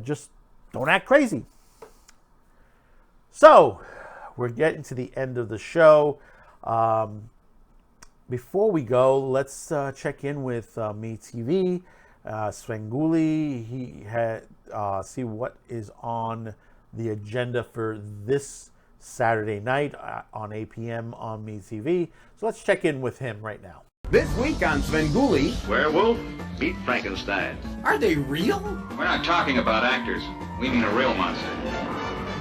Just don't act crazy. So, we're getting to the end of the show. Before we go, let's check in with MeTV. Svengoolie, he had see what is on the agenda for this Saturday night on 8 p.m. on MeTV. So let's check in with him right now. This week on Svengoolie. Werewolf, meet Frankenstein. Are they real? We're not talking about actors. We mean a real monster.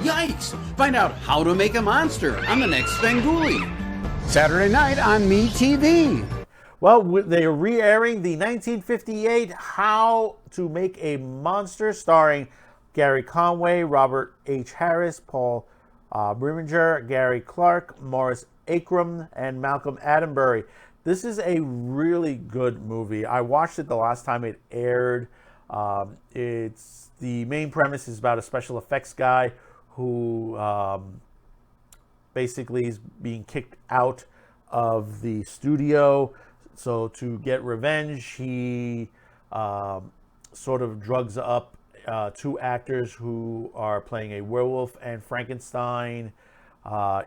Yikes! Find out how to make a monster on the next Svengoolie. Saturday night on MeTV. Well, they are re-airing the 1958 How to Make a Monster, starring Gary Conway, Robert H. Harris, Paul Brimminger, Gary Clark, Morris Akram, and Malcolm Attenbury. This is a really good movie. I watched it the last time it aired. It's the main premise is about a special effects guy who basically is being kicked out of the studio. So to get revenge, he sort of drugs up two actors who are playing a werewolf and Frankenstein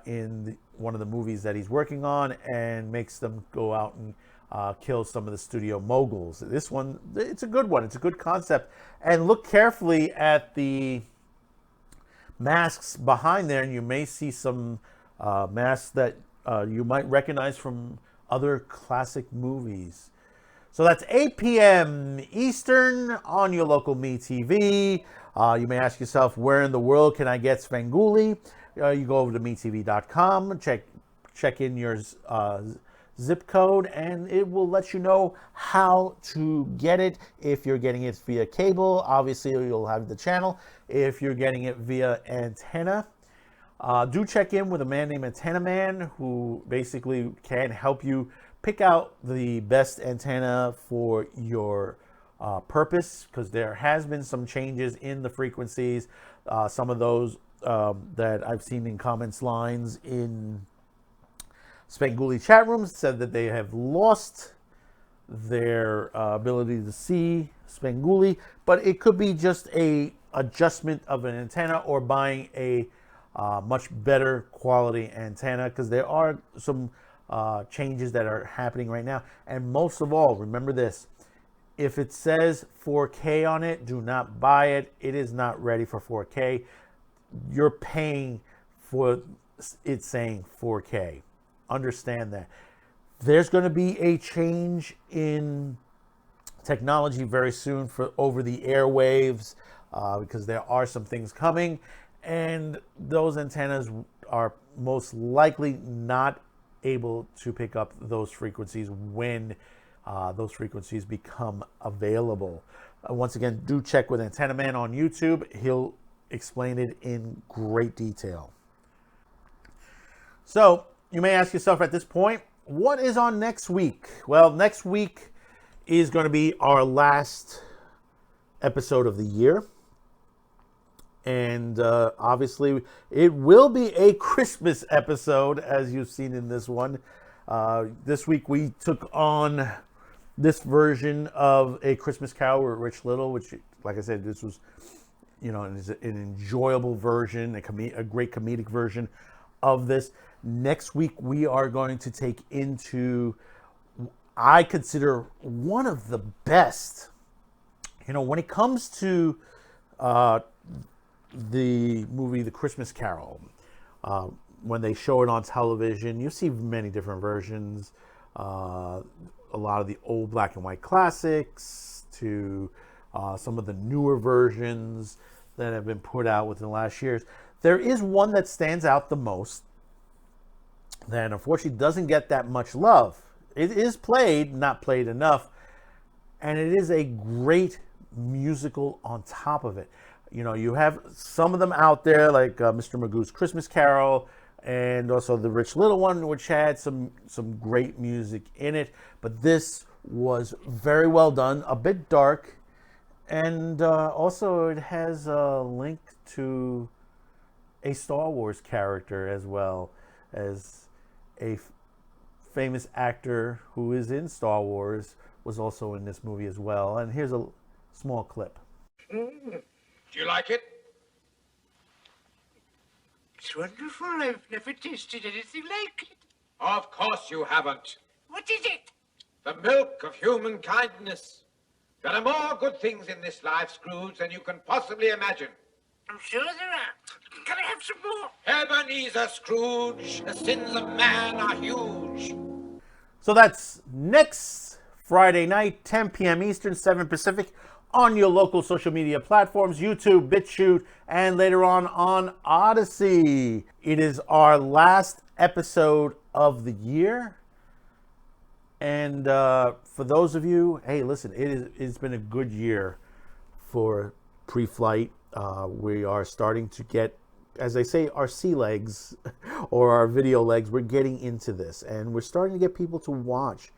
in one of the movies that he's working on, and makes them go out and kill some of the studio moguls. This one, it's a good one. It's a good concept. And look carefully at the masks behind there, and you may see some masks that you might recognize from other classic movies. So that's 8 p.m. Eastern on your local MeTV. You may ask yourself, where in the world can I get Svengoolie? You go over to MeTV.com, check in your zip code, and it will let you know how to get it. If you're getting it via cable, obviously you'll have the channel. If you're getting it via antenna, do check in with a man named Antenna Man, who basically can help you pick out the best antenna for your purpose, because there has been some changes in the frequencies. Some of those that I've seen in comments lines in Svengoolie chat rooms said that they have lost their ability to see Svengoolie, but it could be just a adjustment of an antenna or buying a much better quality antenna, because there are some changes that are happening right now. And most of all, remember this: if it says 4K on it, do not buy it. It is not ready for 4K. You're paying for it saying 4K. Understand that. There's going to be a change in technology very soon for over the airwaves, because there are some things coming, and those antennas are most likely not able to pick up those frequencies when those frequencies become available. Once again, do check with Antenna Man on YouTube. He'll explain it in great detail. So you may ask yourself at this point, what is on next week? Well, next week is going to be our last episode of the year. And obviously, it will be a Christmas episode, as you've seen in this one. This week, we took on this version of A Christmas Carol with Rich Little, which, like I said, this was, is an enjoyable version, a great comedic version of this. Next week, we are going to take into, I consider, one of the best, when it comes to the movie The Christmas Carol. When they show it on television, you see many different versions. A lot of the old black and white classics to some of the newer versions that have been put out within the last years. There is one that stands out the most that unfortunately doesn't get that much love. it is played, not played enough, and it is a great musical on top of it. You know, you have some of them out there like Mr. Magoo's Christmas Carol, and also The Rich Little One, which had some great music in it. But this was very well done, a bit dark, and also it has a link to a Star Wars character as well as a famous actor who is in Star Wars was also in this movie as well. And here's a small clip. Do you like it? It's wonderful. I've never tasted anything like it. Of course you haven't. What is it? The milk of human kindness. There are more good things in this life, Scrooge, than you can possibly imagine. I'm sure there are. Can I have some more? Ebenezer Scrooge, the sins of man are huge. So that's next Friday night, 10 p.m. Eastern, 7 Pacific, on your local social media platforms, YouTube, BitChute, and later on Odyssey. It is our last episode of the year. And for those of you, hey, listen, it's been a good year for Pre-Flight. We are starting to get, as I say, our sea legs or our video legs. We're getting into this, and we're starting to get people to watch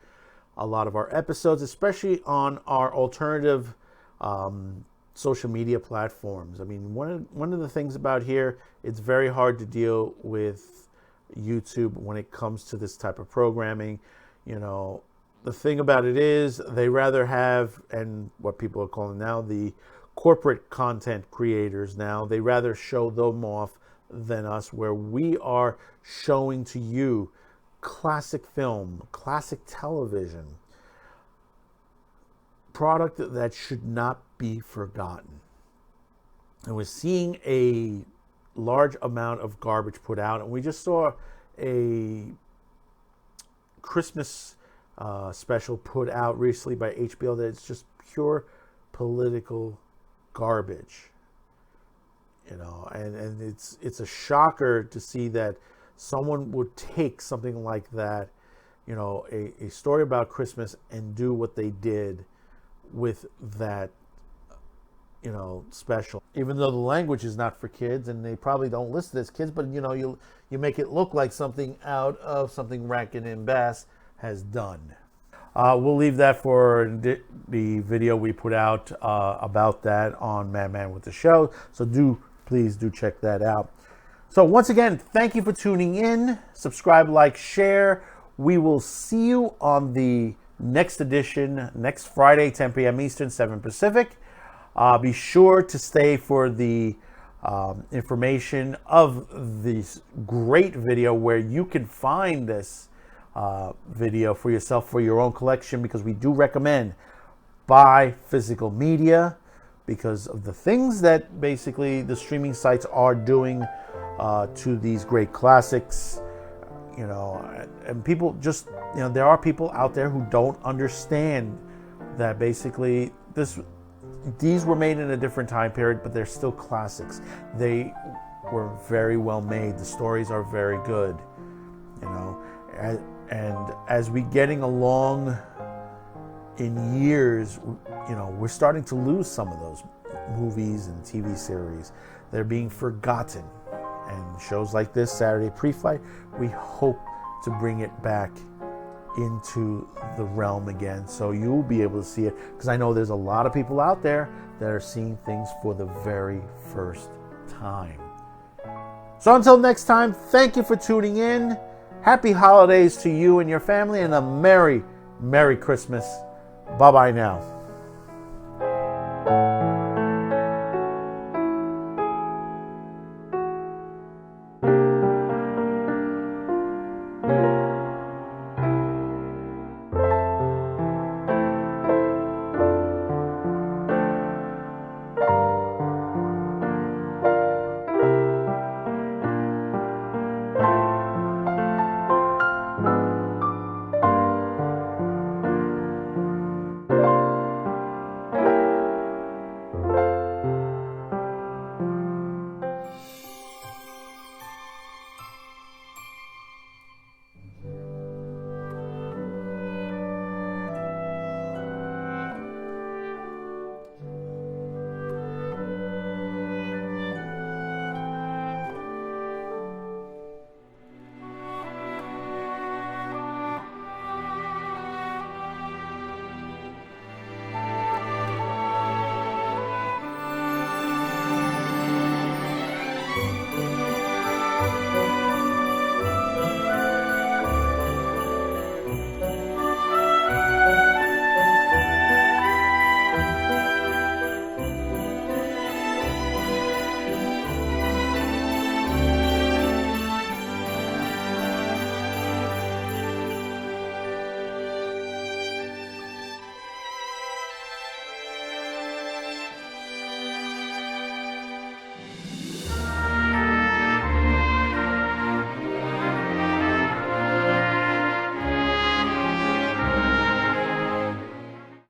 a lot of our episodes, especially on our alternative social media platforms. I mean, one of the things about here, it's very hard to deal with YouTube when it comes to this type of programming. You know, the thing about it is they rather have, and what people are calling now the corporate content creators now, they rather show them off than us, where we are showing to you classic film, classic television, product that should not be forgotten. And we're seeing a large amount of garbage put out, and we just saw a Christmas special put out recently by HBO that it's just pure political garbage, you know, and it's a shocker to see that someone would take something like that, you know, a story about Christmas, and do what they did with that, you know, special. Even though the language is not for kids, and they probably don't list it as kids, but you know, you make it look like something out of something Rankin and Bass has done. We'll leave that for the video we put out about that on Man with the Show. So please do check that out. So once again, thank you for tuning in. Subscribe, like, share. We will see you on the next edition, next Friday, 10 p.m. Eastern, 7 Pacific. Be sure to stay for the information of this great video where you can find this video for yourself, for your own collection, because we do recommend buy physical media because of the things that basically the streaming sites are doing to these great classics. You know, and people just, you know, there are people out there who don't understand that basically these were made in a different time period, but they're still classics. They were very well made. The stories are very good, you know. And as we getting along in years, you know, we're starting to lose some of those movies and TV series. They're being forgotten. And shows like this, Saturday Pre-Flight, we hope to bring it back into the realm again, so you'll be able to see it, because I know there's a lot of people out there that are seeing things for the very first time. So until next time, thank you for tuning in. Happy holidays to you and your family, and a Merry Christmas. Bye-bye now.